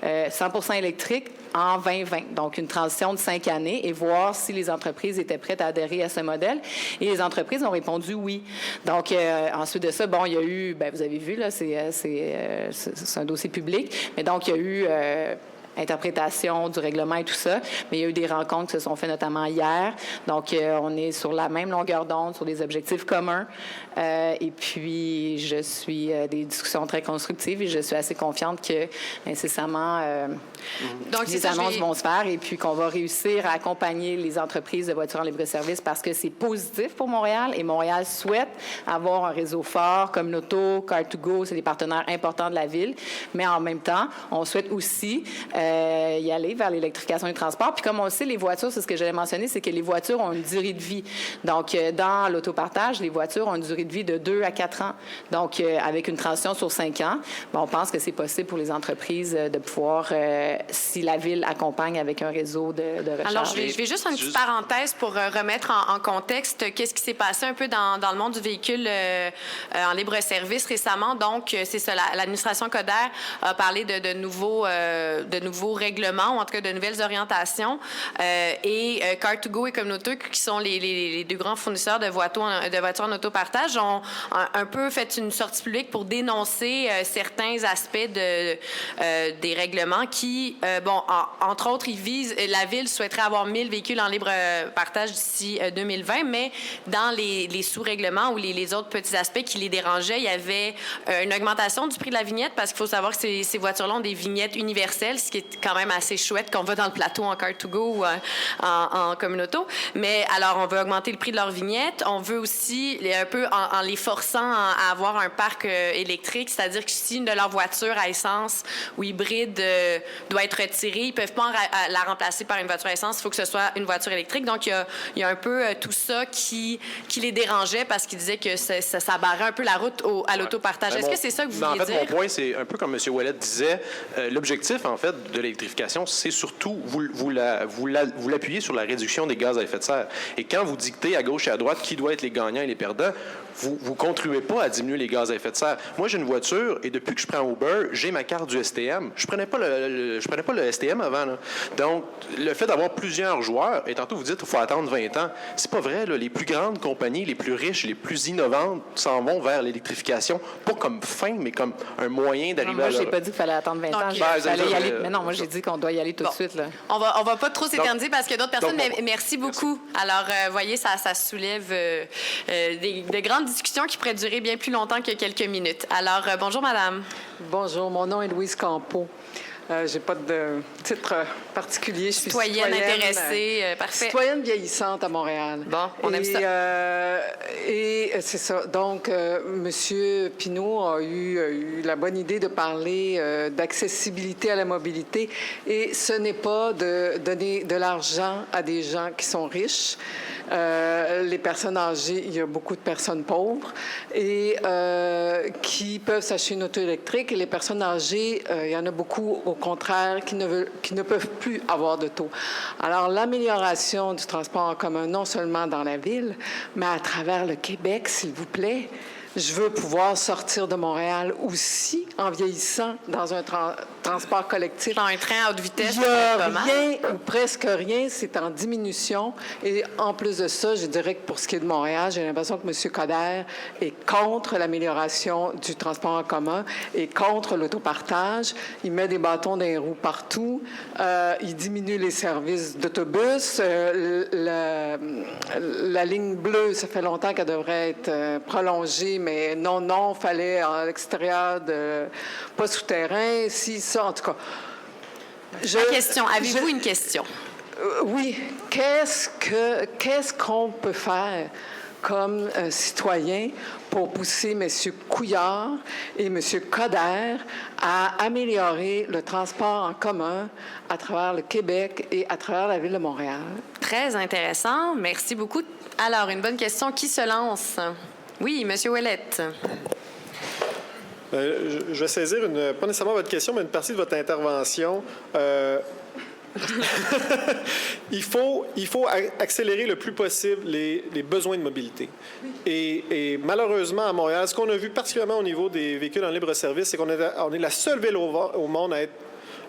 100% électrique en 2020. Donc, une transition de 5 années et voir si les entreprises étaient prêtes à adhérer à ce modèle. Et les entreprises ont répondu oui. Donc, ensuite de ça, il y a eu, vous avez vu, là, c'est un dossier public, mais donc, il y a eu... interprétation du règlement et tout ça. Mais il y a eu des rencontres qui se sont faites notamment hier. Donc, on est sur la même longueur d'onde, sur des objectifs communs. Et puis, je suis des discussions très constructives et je suis assez confiante que, incessamment, les annonces vont se faire et puis qu'on va réussir à accompagner les entreprises de voitures en libre-service parce que c'est positif pour Montréal et Montréal souhaite avoir un réseau fort comme Communauto, Car2Go, c'est des partenaires importants de la Ville. Mais en même temps, on souhaite aussi y aller vers l'électrification du transport. Puis comme on le sait, les voitures, c'est ce que j'allais mentionner, c'est que les voitures ont une durée de vie. Donc, dans l'autopartage, les voitures ont une durée de vie de 2 à 4 ans. Donc, avec une transition sur 5 ans, on pense que c'est possible pour les entreprises de pouvoir, si la Ville accompagne avec un réseau de recharge. Alors, je vais juste faire une petite parenthèse pour remettre en contexte qu'est-ce qui s'est passé un peu dans le monde du véhicule en libre-service récemment. Donc, c'est ça, l'administration Coder a parlé de nouveaux règlements, ou en tout cas de nouvelles orientations. Et Car2Go et Communauto, qui sont les deux grands fournisseurs de voitures en autopartage, ont un peu fait une sortie publique pour dénoncer certains aspects des règlements qui, entre autres, la Ville souhaiterait avoir 1000 véhicules en libre partage d'ici 2020, mais dans les sous-règlements ou les autres petits aspects qui les dérangeaient, il y avait une augmentation du prix de la vignette parce qu'il faut savoir que ces voitures-là ont des vignettes universelles, ce qui est quand même assez chouette qu'on va dans le plateau en Car2Go ou en communauto. Mais alors, on veut augmenter le prix de leur vignette. On veut aussi, un peu en les forçant à avoir un parc électrique, c'est-à-dire que si une de leurs voitures à essence ou hybride doit être retirée, ils ne peuvent pas la remplacer par une voiture à essence. Il faut que ce soit une voiture électrique. Donc, il y a un peu tout ça qui les dérangeait parce qu'ils disaient que ça barrait un peu la route à l'autopartage. Est-ce que c'est ça que vous vouliez dire? En fait, mon point, c'est un peu comme M. Ouellet disait, l'objectif, en fait, de l'électrification, c'est surtout, vous l'appuyez sur la réduction des gaz à effet de serre. Et quand vous dictez à gauche et à droite qui doit être les gagnants et les perdants, vous ne contribuez pas à diminuer les gaz à effet de serre. Moi, j'ai une voiture et depuis que je prends Uber, j'ai ma carte du STM. Je prenais pas le STM avant. Là. Donc, le fait d'avoir plusieurs joueurs, et tantôt vous dites qu'il faut attendre 20 ans, c'est pas vrai. Là. Les plus grandes compagnies, les plus riches, les plus innovantes s'en vont vers l'électrification, pas comme fin, mais comme un moyen d'arriver à... Moi, je n'ai pas dit qu'il fallait attendre 20 ans. Fallait y aller. Mais non, moi, j'ai dit qu'on doit y aller tout de suite. Là. On va pas trop s'éterniser parce qu'il y a d'autres personnes, mais merci beaucoup. Alors, voyez, ça soulève de grandes discussions qui pourraient durer bien plus longtemps que quelques minutes. Alors, bonjour, madame. Bonjour, mon nom est Louise Campeau. J'ai pas de titre particulier. Je suis citoyenne intéressée, parfait. Citoyenne vieillissante à Montréal. Bon, on aime ça. Et c'est ça. Donc, M. Pinault a eu la bonne idée de parler d'accessibilité à la mobilité. Et ce n'est pas de donner de l'argent à des gens qui sont riches. Les personnes âgées, il y a beaucoup de personnes pauvres et qui peuvent s'acheter une auto électrique. Et les personnes âgées, il y en a beaucoup, au contraire, qui ne peuvent plus avoir d'auto. Alors, l'amélioration du transport en commun, non seulement dans la ville, mais à travers le Québec, s'il vous plaît. Je veux pouvoir sortir de Montréal aussi en vieillissant dans un transport collectif. Dans un train à haute vitesse, il n'y a rien ou presque rien, c'est en diminution. Et en plus de ça, je dirais que pour ce qui est de Montréal, j'ai l'impression que M. Coderre est contre l'amélioration du transport en commun et contre l'autopartage. Il met des bâtons dans les roues partout. Il diminue les services d'autobus. La ligne bleue, ça fait longtemps qu'elle devrait être prolongée, mais non, il fallait à l'extérieur, pas souterrain, si, ça, en tout cas. Avez-vous une question? Oui. Qu'est-ce qu'on peut faire comme citoyen pour pousser M. Couillard et M. Coderre à améliorer le transport en commun à travers le Québec et à travers la ville de Montréal? Très intéressant. Merci beaucoup. Alors, une bonne question. Qui se lance? Oui, M. Ouellet. Je vais saisir, pas nécessairement votre question, mais une partie de votre intervention. Il faut accélérer le plus possible les besoins de mobilité. Et malheureusement, à Montréal, ce qu'on a vu particulièrement au niveau des véhicules en libre service, c'est qu'on est la seule ville au monde à être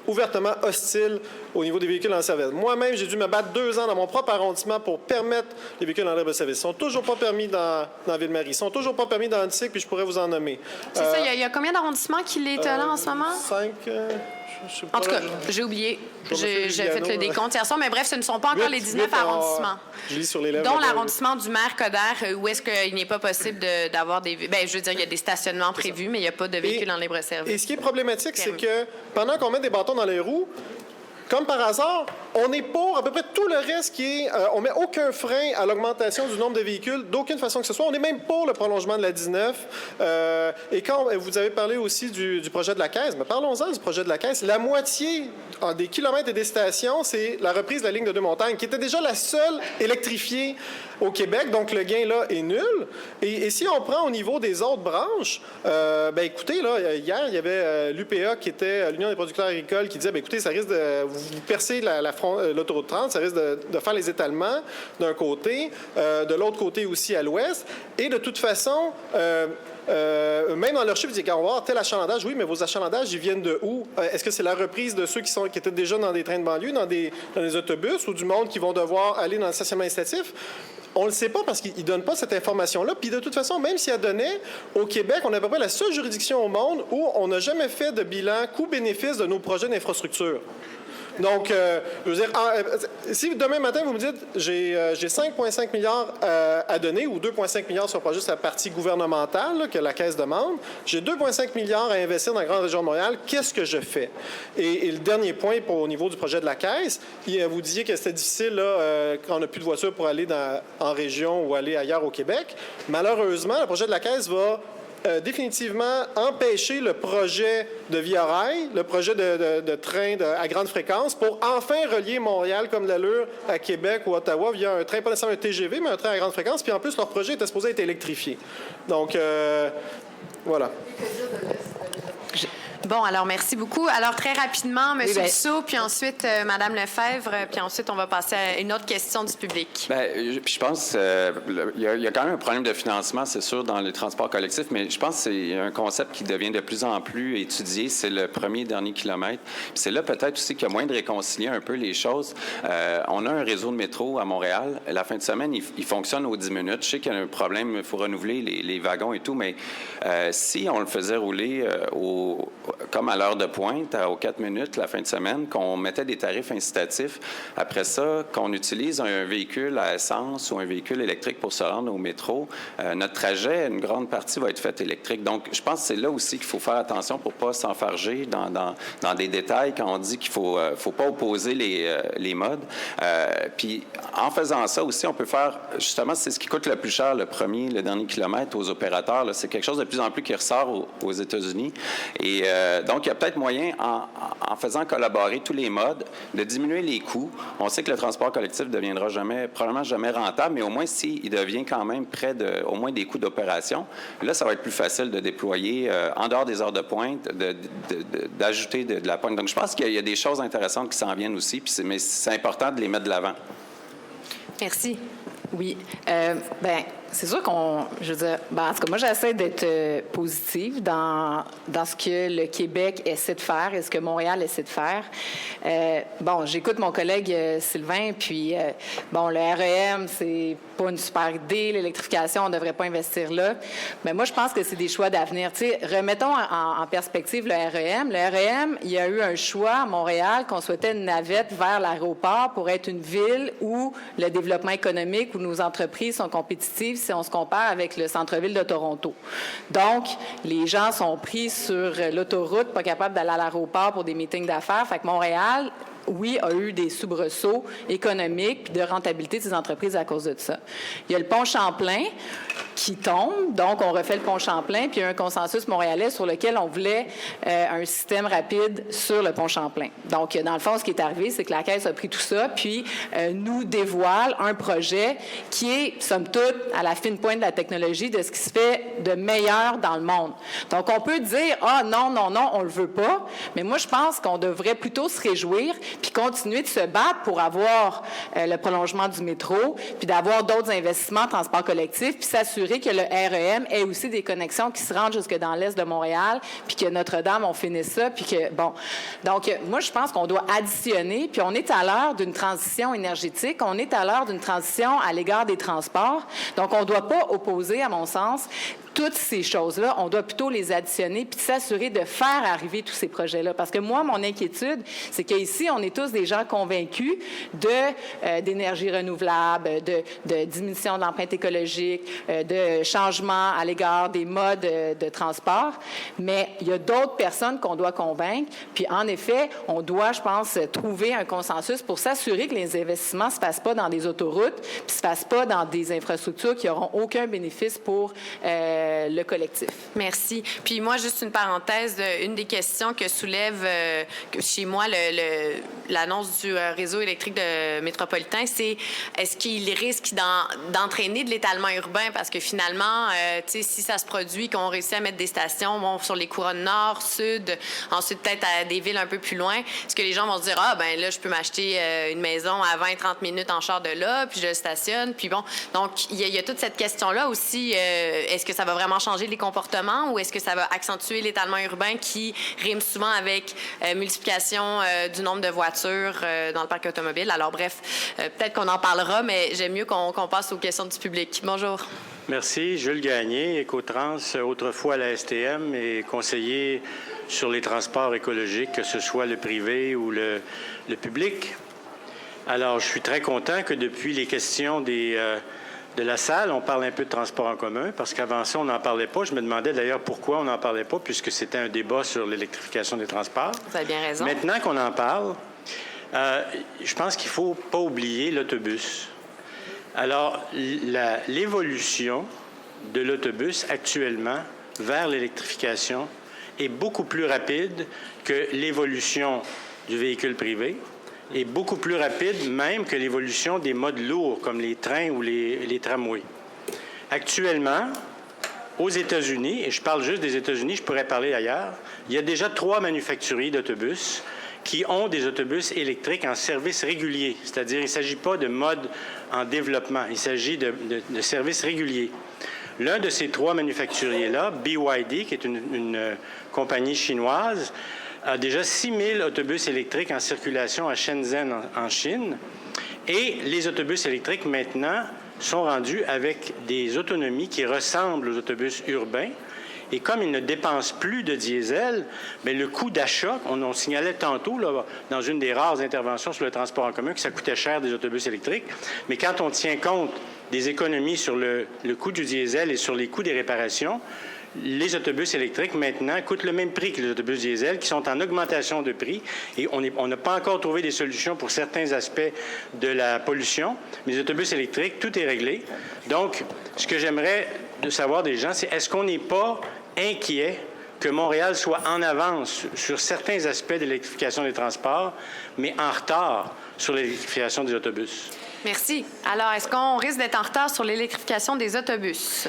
ouvertement hostile au niveau des véhicules en service. Moi-même, j'ai dû me battre 2 ans dans mon propre arrondissement pour permettre les véhicules en libre service. Ils ne sont toujours pas permis dans Ville-Marie. Ils ne sont toujours pas permis dans Antique, puis je pourrais vous en nommer. C'est ça. Il y a combien d'arrondissements qui est là en ce moment? 5. En tout cas, j'ai oublié. J'ai fait le décompte hier soir, mais bref, ce ne sont pas encore les 19 arrondissements. Je lis sur les lèvres. Dont l'arrondissement du maire Coderre, où est-ce qu'il n'est pas possible d'avoir des... Bien, je veux dire, il y a des stationnements prévus, mais il n'y a pas de véhicules en libre service. Et ce qui est problématique, c'est que pendant qu'on met des bâtons dans les roues, comme par hasard, on est pour à peu près tout le reste qui est... on met aucun frein à l'augmentation du nombre de véhicules, d'aucune façon que ce soit. On est même pour le prolongement de la 19. Et quand vous avez parlé aussi du projet de la Caisse, mais parlons-en du projet de la Caisse. La moitié des kilomètres et des stations, c'est la reprise de la ligne de Deux-Montagnes, qui était déjà la seule électrifiée au Québec. Donc, le gain, là, est nul. Et si on prend au niveau des autres branches, écoutez, là, hier, il y avait l'UPA, qui était l'Union des producteurs agricoles, qui disait, écoutez, ça risque de... Vous percez l'autoroute 30, ça risque de faire les étalements d'un côté, de l'autre côté aussi à l'ouest. Et de toute façon... même dans leur chiffre, ils disent qu'on va avoir tel achalandage. Oui, mais vos achalandages, ils viennent de où? Est-ce que c'est la reprise de ceux qui étaient déjà dans des trains de banlieue, dans des autobus, ou du monde qui vont devoir aller dans le stationnement incitatif? On ne le sait pas parce qu'ils ne donnent pas cette information-là. Puis de toute façon, même s'ils la donnaient, au Québec, on est à peu près la seule juridiction au monde où on n'a jamais fait de bilan coût-bénéfice de nos projets d'infrastructure. Donc, je veux dire, si demain matin, vous me dites, j'ai 5,5 milliards à donner, ou 2,5 milliards si on prend juste la partie gouvernementale là, que la Caisse demande, j'ai 2,5 milliards à investir dans la grande région de Montréal, qu'est-ce que je fais? Et le dernier point au niveau du projet de la Caisse, vous disiez que c'était difficile là, quand on n'a plus de voiture pour aller en région ou aller ailleurs au Québec. Malheureusement, le projet de la Caisse va définitivement empêcher le projet de Via Rail, le projet de train à grande fréquence pour enfin relier Montréal comme de l'allure à Québec ou Ottawa via un train, pas nécessairement un TGV, mais un train à grande fréquence. Puis en plus, leur projet était supposé être électrifié. Donc, voilà. Bon, alors merci beaucoup. Alors, très rapidement, M. Dussault, puis ensuite Mme Lefebvre, puis ensuite, on va passer à une autre question du public. Bien, je pense qu'il y a quand même un problème de financement, c'est sûr, dans les transports collectifs, mais je pense que c'est un concept qui devient de plus en plus étudié, c'est le premier et dernier kilomètre. Puis c'est là peut-être aussi qu'il y a moyen de réconcilier un peu les choses. On a un réseau de métro à Montréal. La fin de semaine, il fonctionne aux 10 minutes. Je sais qu'il y a un problème, il faut renouveler les wagons et tout, mais si on le faisait rouler comme à l'heure de pointe, aux 4 minutes, la fin de semaine, qu'on mettait des tarifs incitatifs. Après ça, qu'on utilise un véhicule à essence ou un véhicule électrique pour se rendre au métro, notre trajet, une grande partie va être faite électrique. Donc, je pense que c'est là aussi qu'il faut faire attention pour ne pas s'enfarger dans des détails quand on dit qu'il ne faut pas opposer les modes. Puis, en faisant ça aussi, on peut faire, justement, c'est ce qui coûte le plus cher, le dernier kilomètre aux opérateurs. Là. C'est quelque chose de plus en plus qui ressort aux États-Unis. Et donc, il y a peut-être moyen, en faisant collaborer tous les modes, de diminuer les coûts. On sait que le transport collectif ne deviendra probablement jamais rentable, mais au moins s'il devient quand même près au moins des coûts d'opération, là, ça va être plus facile de déployer, en dehors des heures de pointe, d'ajouter de la pointe. Donc, je pense qu'il y a des choses intéressantes qui s'en viennent aussi, mais c'est important de les mettre de l'avant. Merci. Oui. C'est sûr je veux dire, en tout cas, moi, j'essaie d'être positive dans ce que le Québec essaie de faire et ce que Montréal essaie de faire. J'écoute mon collègue Sylvain, puis, le REM, c'est pas une super idée, l'électrification, on ne devrait pas investir là. Mais moi, je pense que c'est des choix d'avenir. Tu sais, remettons en perspective le REM. Le REM, il y a eu un choix à Montréal qu'on souhaitait une navette vers l'aéroport pour être une ville où le développement économique, où nos entreprises sont compétitives si on se compare avec le centre-ville de Toronto. Donc, les gens sont pris sur l'autoroute, pas capables d'aller à l'aéroport pour des meetings d'affaires. Fait que Montréal, oui, a eu des soubresauts économiques puis de rentabilité de ces entreprises à cause de ça. Il y a le pont Champlain qui tombe, donc on refait le pont Champlain, puis il y a un consensus montréalais sur lequel on voulait un système rapide sur le pont Champlain. Donc, dans le fond, ce qui est arrivé, c'est que la Caisse a pris tout ça, puis nous dévoile un projet qui est, somme toute, à la fine pointe de la technologie de ce qui se fait de meilleur dans le monde. Donc, on peut dire, non, on le veut pas, mais moi, je pense qu'on devrait plutôt se réjouir puis continuer de se battre pour avoir le prolongement du métro, puis d'avoir d'autres investissements en transport collectif, puis s'assurer que le REM ait aussi des connexions qui se rendent jusque dans l'est de Montréal, puis que Notre-Dame, on finisse ça, puis que, bon. Donc, moi, je pense qu'on doit additionner, puis on est à l'heure d'une transition énergétique, on est à l'heure d'une transition à l'égard des transports. Donc, on ne doit pas opposer, à mon sens, toutes ces choses-là, on doit plutôt les additionner puis s'assurer de faire arriver tous ces projets-là. Parce que moi, mon inquiétude, c'est qu'ici, on est tous des gens convaincus d'énergie renouvelable, de diminution de l'empreinte écologique, de changement à l'égard des modes de transport. Mais il y a d'autres personnes qu'on doit convaincre. Puis, en effet, on doit, je pense, trouver un consensus pour s'assurer que les investissements ne se fassent pas dans des autoroutes puis ne se fassent pas dans des infrastructures qui n'auront aucun bénéfice pour le collectif. Merci. Puis moi, juste une parenthèse, une des questions que soulève chez moi l'annonce du réseau électrique métropolitain, c'est est-ce qu'il risque d'entraîner de l'étalement urbain? Parce que finalement, si ça se produit, qu'on réussit à mettre des stations sur les couronnes nord, sud, ensuite peut-être à des villes un peu plus loin, est-ce que les gens vont se dire, là, je peux m'acheter une maison à 20-30 minutes en char de là, puis je le stationne, puis bon. Donc, il y a toute cette question-là aussi. Est-ce que ça va vraiment changer les comportements ou est-ce que ça va accentuer l'étalement urbain qui rime souvent avec multiplication du nombre de voitures dans le parc automobile? Alors bref, peut-être qu'on en parlera, mais j'aime mieux qu'on passe aux questions du public. Bonjour. Merci. Jules Gagné, Écotrans, autrefois à la STM et conseiller sur les transports écologiques, que ce soit le privé ou le public. Alors, je suis très content que depuis les questions de la salle, on parle un peu de transport en commun, parce qu'avant ça, on n'en parlait pas. Je me demandais d'ailleurs pourquoi on n'en parlait pas, puisque c'était un débat sur l'électrification des transports. Vous avez bien raison. Maintenant qu'on en parle, je pense qu'il ne faut pas oublier l'autobus. Alors, l'évolution de l'autobus actuellement vers l'électrification est beaucoup plus rapide que l'évolution du véhicule privé, et beaucoup plus rapide même que l'évolution des modes lourds comme les trains ou les tramways. Actuellement, aux États-Unis, et je parle juste des États-Unis, je pourrais parler ailleurs, il y a déjà 3 manufacturiers d'autobus qui ont des autobus électriques en service régulier. C'est-à-dire, il ne s'agit pas de mode en développement, il s'agit de services réguliers. L'un de ces 3 manufacturiers-là, BYD, qui est une compagnie chinoise, a déjà 6 000 autobus électriques en circulation à Shenzhen, en Chine. Et les autobus électriques, maintenant, sont rendus avec des autonomies qui ressemblent aux autobus urbains. Et comme ils ne dépensent plus de diesel, bien, le coût d'achat, on signalait tantôt, là, dans une des rares interventions sur le transport en commun, que ça coûtait cher des autobus électriques. Mais quand on tient compte des économies sur le coût du diesel et sur les coûts des réparations, les autobus électriques, maintenant, coûtent le même prix que les autobus diesel, qui sont en augmentation de prix. Et on n'a pas encore trouvé des solutions pour certains aspects de la pollution. Mais les autobus électriques, tout est réglé. Donc, ce que j'aimerais savoir des gens, c'est est-ce qu'on n'est pas inquiet que Montréal soit en avance sur certains aspects de l'électrification des transports, mais en retard sur l'électrification des autobus? Merci. Alors, est-ce qu'on risque d'être en retard sur l'électrification des autobus?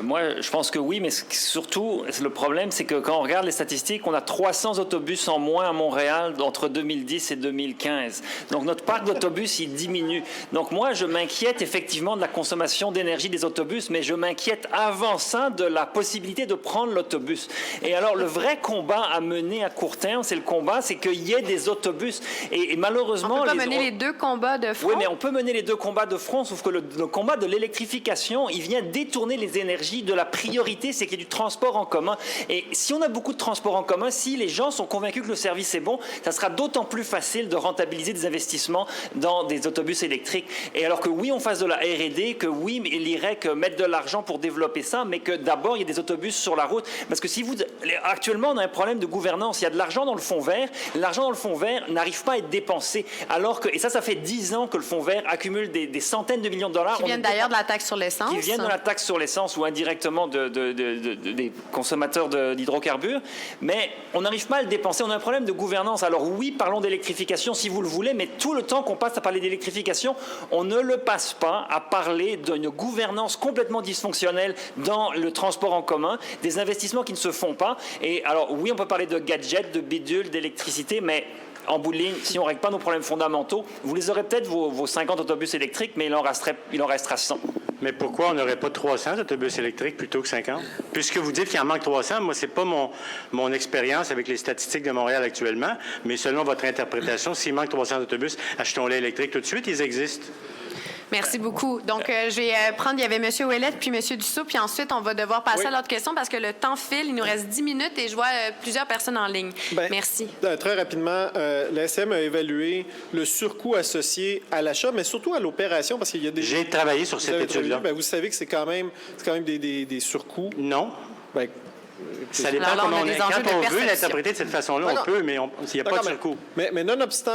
Moi, je pense que oui, mais surtout, le problème, c'est que quand on regarde les statistiques, on a 300 autobus en moins à Montréal entre 2010 et 2015. Donc, notre parc d'autobus, il diminue. Donc, moi, je m'inquiète effectivement de la consommation d'énergie des autobus, mais je m'inquiète avant ça de la possibilité de prendre l'autobus. Et alors, le vrai combat à mener à court terme, c'est qu'il y ait des autobus. Et malheureusement... On peut pas mener les 2 combats de front? Oui, mais on peut mener les 2 combats de front, sauf que le combat de l'électrification, il vient détourner les énergies de la priorité, c'est qu'il y ait du transport en commun. Et si on a beaucoup de transport en commun, si les gens sont convaincus que le service est bon, ça sera d'autant plus facile de rentabiliser des investissements dans des autobus électriques. Et alors que oui, on fasse de la R&D, que oui, il irait que mettre de l'argent pour développer ça, mais que d'abord, il y ait des autobus sur la route. Parce que actuellement, on a un problème de gouvernance. Il y a de l'argent dans le fonds vert. L'argent dans le fonds vert n'arrive pas à être dépensé. Alors que, et ça fait 10 ans que le fonds vert accumule des centaines de millions de dollars. Qui viennent d'ailleurs de la taxe sur l'essence. Qui viennent de la taxe sur l'essence ou indirectement des consommateurs d'hydrocarbures. Mais on n'arrive pas à le dépenser. On a un problème de gouvernance. Alors oui, parlons d'électrification si vous le voulez, mais tout le temps qu'on passe à parler d'électrification, on ne le passe pas à parler d'une gouvernance complètement dysfonctionnelle dans le transport en commun, des investissements qui ne se font pas. Et alors oui, on peut parler de gadgets, de bidules, d'électricité, mais en bout de ligne, si on ne règle pas nos problèmes fondamentaux, vous les aurez peut-être vos 50 autobus électriques, mais il en restera 100. Mais pourquoi on n'aurait pas 300 autobus électriques plutôt que 50? Puisque vous dites qu'il en manque 300, moi, ce n'est pas mon expérience avec les statistiques de Montréal actuellement, mais selon votre interprétation, s'il manque 300 autobus, achetons-les électriques tout de suite, ils existent. Merci beaucoup. Donc, je vais prendre, il y avait M. Ouellette puis M. Dussault, puis ensuite, on va devoir passer à l'autre question parce que le temps file. Il nous reste 10 minutes et je vois plusieurs personnes en ligne. Merci. Très rapidement, la SM a évalué le surcoût associé à l'achat, mais surtout à l'opération, parce qu'il y a des... J'ai travaillé sur cette étude-là. Vous savez que c'est quand même des surcoûts. Non. Bien, ça dépend comment on est. Quand on veut l'interpréter de cette façon-là, on peut, mais il n'y a pas de surcoût. Mais nonobstant,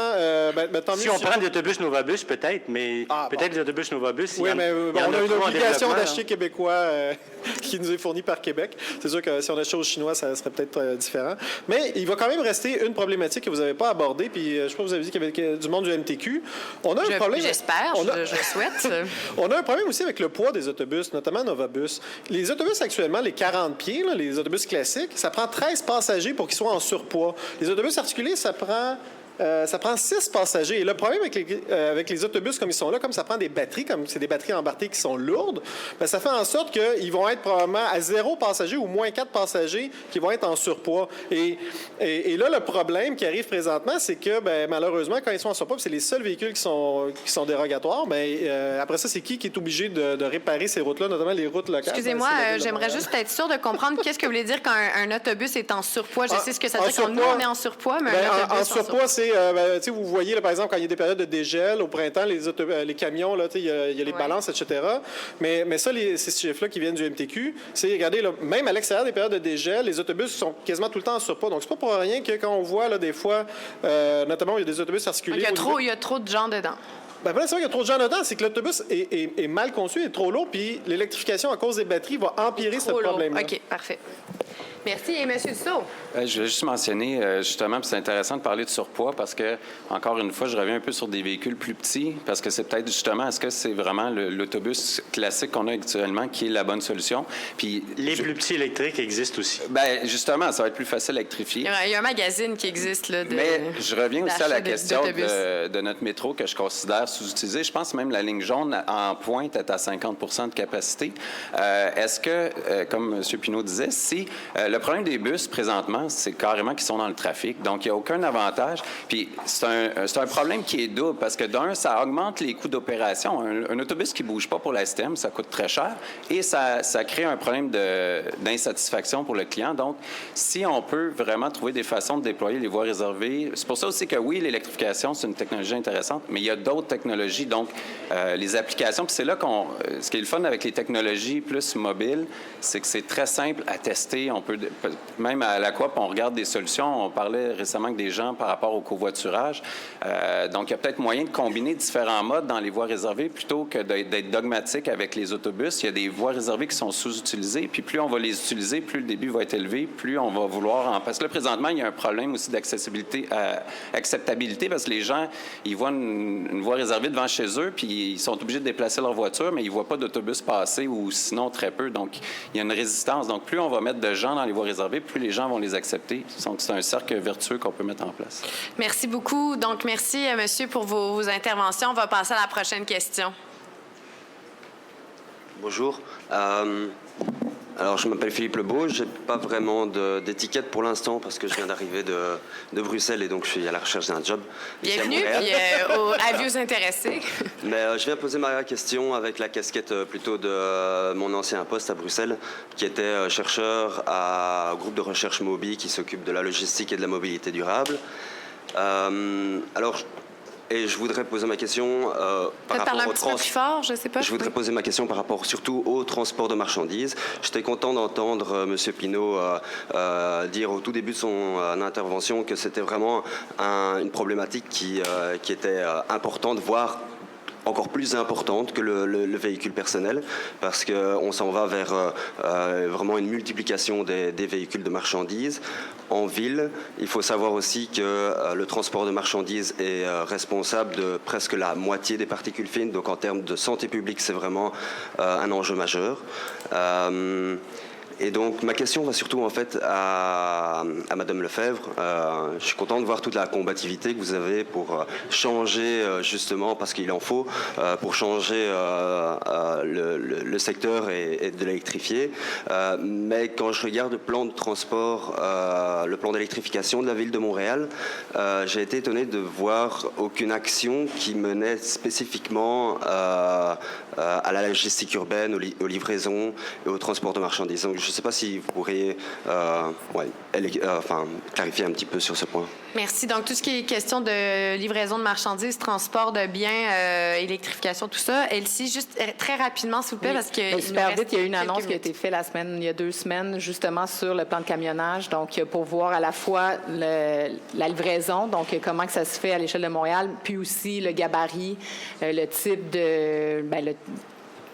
tant mieux. Si on prend des autobus Novabus, peut-être, mais peut-être les autobus Novabus, oui, mais on a une obligation d'acheter québécois qui nous est fournie par Québec. C'est sûr que si on achetait aux Chinois, ça serait peut-être différent. Mais il va quand même rester une problématique que vous n'avez pas abordée, puis je sais pas, vous avez dit qu'il y avait du monde du MTQ. On a un problème. J'espère, je souhaite. On a un problème aussi avec le poids des autobus, notamment Novabus. Les autobus actuellement, les 40 pieds, là, les autobus classiques, ça prend 13 passagers pour qu'ils soient en surpoids. Les autobus articulés, ça prend ça prend 6 passagers. Et le problème avec les autobus comme ils sont là, comme ça prend des batteries, comme c'est des batteries embarquées qui sont lourdes, bien, ça fait en sorte qu'ils vont être probablement à 0 passagers ou moins 4 passagers qui vont être en surpoids. Et là, le problème qui arrive présentement, c'est que bien, malheureusement, quand ils sont en surpoids, c'est les seuls véhicules qui sont dérogatoires, bien, après ça, c'est qui est obligé de réparer ces routes-là, notamment les routes locales? Excusez-moi, j'aimerais juste être sûre de comprendre qu'est-ce que vous voulez dire quand un autobus est en surpoids. Je sais ce que ça veut dire quand nous, on est en surpoids, mais un autobus en surpois, c'est, vous voyez, là, par exemple, quand il y a des périodes de dégel, au printemps, les camions, il y a les balances, etc. Mais ça, ces chiffres-là qui viennent du MTQ, c'est, regardez, là, même à l'extérieur des périodes de dégel, les autobus sont quasiment tout le temps en surpoids. Donc, c'est pas pour rien que quand on voit, là, des fois, notamment, il y a des autobus particuliers. Il y a trop de gens dedans. Bien, c'est vrai qu'il y a trop de gens dedans, c'est que l'autobus est mal conçu, est trop lourd, puis l'électrification à cause des batteries va empirer ce problème-là. OK, parfait. Merci. Et M. Dussault? Je voulais juste mentionner, justement, puis c'est intéressant de parler de surpoids parce que, encore une fois, je reviens un peu sur des véhicules plus petits parce que c'est peut-être justement, est-ce que c'est vraiment l'autobus classique qu'on a actuellement qui est la bonne solution? Puis, les plus petits électriques existent aussi. Bien, justement, ça va être plus facile à électrifier. Il y a un magazine qui existe. Là, mais je reviens aussi à la question de notre métro que je considère sous-utilisé. Je pense même la ligne jaune en pointe est à 50 % de capacité. Est-ce que, comme M. Pinault disait, si le problème des bus, présentement, c'est carrément qu'ils sont dans le trafic. Donc, il n'y a aucun avantage. Puis, c'est un problème qui est double parce que, d'un, ça augmente les coûts d'opération. Un autobus qui ne bouge pas pour la STM, ça coûte très cher et ça crée un problème d'insatisfaction pour le client. Donc, si on peut vraiment trouver des façons de déployer les voies réservées, c'est pour ça aussi que, oui, l'électrification, c'est une technologie intéressante, mais il y a d'autres technologies. Donc, les applications, puis c'est là ce qui est le fun avec les technologies plus mobiles, c'est que c'est très simple à tester. On peut même à la Coop, on regarde des solutions. On parlait récemment avec des gens par rapport au covoiturage. Donc, il y a peut-être moyen de combiner différents modes dans les voies réservées plutôt que d'être dogmatique avec les autobus. Il y a des voies réservées qui sont sous-utilisées, puis plus on va les utiliser, plus le débit va être élevé, plus on va vouloir Parce que là, présentement, il y a un problème aussi d'accessibilité, acceptabilité, parce que les gens, ils voient une voie réservée devant chez eux, puis ils sont obligés de déplacer leur voiture, mais ils ne voient pas d'autobus passer ou sinon très peu. Donc, il y a une résistance. Donc, plus on va mettre de gens dans les voies réservées, plus les gens vont les accepter. Donc, c'est un cercle vertueux qu'on peut mettre en place. Merci beaucoup. Donc, merci, monsieur, pour vos interventions. On va passer à la prochaine question. Bonjour. Alors, je m'appelle Philippe Lebeau. Je n'ai pas vraiment d'étiquette pour l'instant parce que je viens d'arriver de Bruxelles et donc je suis à la recherche d'un job. Bienvenue, puis aux avieux intéressés. Mais je viens poser ma question avec la casquette plutôt de mon ancien poste à Bruxelles, qui était chercheur au groupe de recherche MOBI qui s'occupe de la logistique et de la mobilité durable. Et je voudrais poser ma question par rapport au transport. Plus fort, je sais pas. Je voudrais poser ma question par rapport surtout au transport de marchandises. J'étais content d'entendre M. Pinault dire au tout début de son intervention que c'était vraiment une problématique qui était importante, voire encore plus importante que le véhicule personnel, parce qu'on s'en va vers vraiment une multiplication des véhicules de marchandises. En ville, il faut savoir aussi que le transport de marchandises est responsable de presque la moitié des particules fines, donc en termes de santé publique, c'est vraiment un enjeu majeur. Et donc, ma question va surtout en fait à Madame Lefebvre. Je suis content de voir toute la combativité que vous avez pour changer, justement, parce qu'il en faut, pour changer le secteur et de l'électrifier. Mais quand je regarde le plan de transport, le plan d'électrification de la ville de Montréal, j'ai été étonné de voir aucune action qui menait spécifiquement à la logistique urbaine, aux livraisons et au transport de marchandises. Donc, je ne sais pas si vous pourriez clarifier un petit peu sur ce point. Merci. Donc, tout ce qui est question de livraison de marchandises, transport de biens, électrification, tout ça. Elsie, juste très rapidement, s'il vous plaît, parce que... Super vite, il y a eu une annonce qui a été faite il y a 2 semaines, justement, sur le plan de camionnage. Donc, pour voir à la fois la livraison, donc comment que ça se fait à l'échelle de Montréal, puis aussi le gabarit, le type de...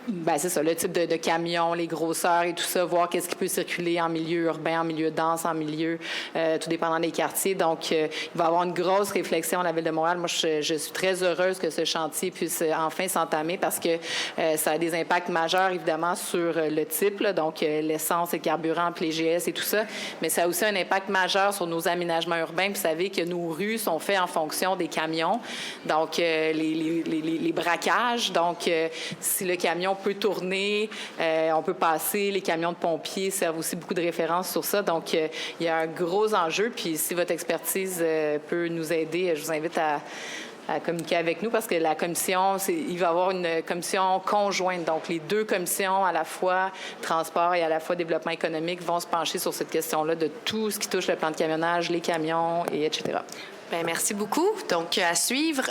Ben, c'est ça, le type de camion, les grosseurs et tout ça, voir qu'est-ce qui peut circuler en milieu urbain, en milieu dense, en milieu, tout dépendant des quartiers. Donc, il va y avoir une grosse réflexion à la Ville de Montréal. Moi, je suis très heureuse que ce chantier puisse enfin s'entamer parce que ça a des impacts majeurs, évidemment, sur le type, là, donc l'essence, le carburant, puis les GS et tout ça, mais ça a aussi un impact majeur sur nos aménagements urbains. Puis vous savez que nos rues sont faites en fonction des camions, donc les braquages. Donc, si le camion peut tourner, on peut passer. Les camions de pompiers servent aussi beaucoup de références sur ça. Donc, il y a un gros enjeu. Puis, si votre expertise peut nous aider, je vous invite à communiquer avec nous parce que la commission, il va y avoir une commission conjointe. Donc, les deux commissions, à la fois transport et à la fois développement économique, vont se pencher sur cette question-là de tout ce qui touche le plan de camionnage, les camions, et etc. Bien, merci beaucoup. Donc, à suivre.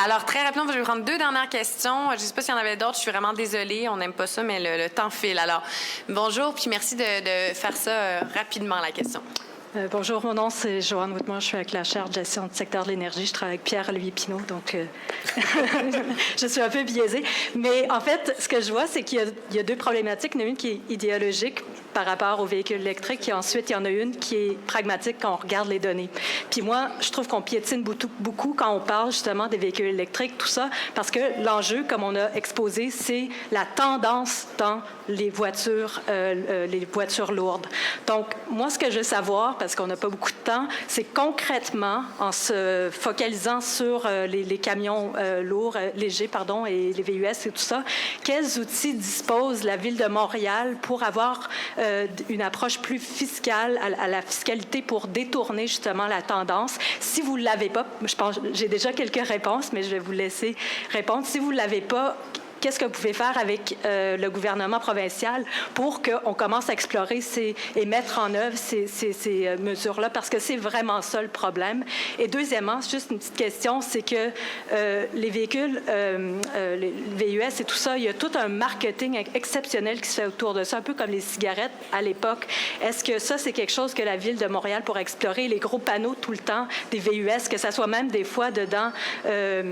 Alors, très rapidement, je vais prendre 2 dernières questions. Je ne sais pas s'il y en avait d'autres. Je suis vraiment désolée. On n'aime pas ça, mais le temps file. Alors, bonjour, puis merci de faire ça rapidement, la question. Bonjour, mon nom c'est Joanne Whitmore, je suis avec la chaire de gestion du secteur de l'énergie. Je travaille avec Pierre-Louis Pinault, donc je suis un peu biaisée. Mais en fait, ce que je vois, c'est qu'il y a 2 problématiques. Il y en a une qui est idéologique par rapport aux véhicules électriques et ensuite, il y en a une qui est pragmatique quand on regarde les données. Puis moi, je trouve qu'on piétine beaucoup quand on parle justement des véhicules électriques, tout ça, parce que l'enjeu, comme on a exposé, c'est la tendance dans les voitures lourdes. Donc, moi, ce que je veux savoir, parce qu'on n'a pas beaucoup de temps, c'est concrètement, en se focalisant sur les camions lourds, légers, et les VUS et tout ça, quels outils dispose la Ville de Montréal pour avoir une approche plus fiscale à la fiscalité pour détourner justement la tendance? Si vous ne l'avez pas, je pense, j'ai déjà quelques réponses, mais je vais vous laisser répondre. Si vous ne l'avez pas, qu'est-ce que vous pouvez faire avec le gouvernement provincial pour qu'on commence à explorer et mettre en œuvre ces mesures-là? Parce que c'est vraiment ça le problème. Et deuxièmement, juste une petite question, c'est que les véhicules, les VUS et tout ça, il y a tout un marketing exceptionnel qui se fait autour de ça, un peu comme les cigarettes à l'époque. Est-ce que ça, c'est quelque chose que la Ville de Montréal pourrait explorer? Les gros panneaux tout le temps des VUS, que ça soit même des fois dedans les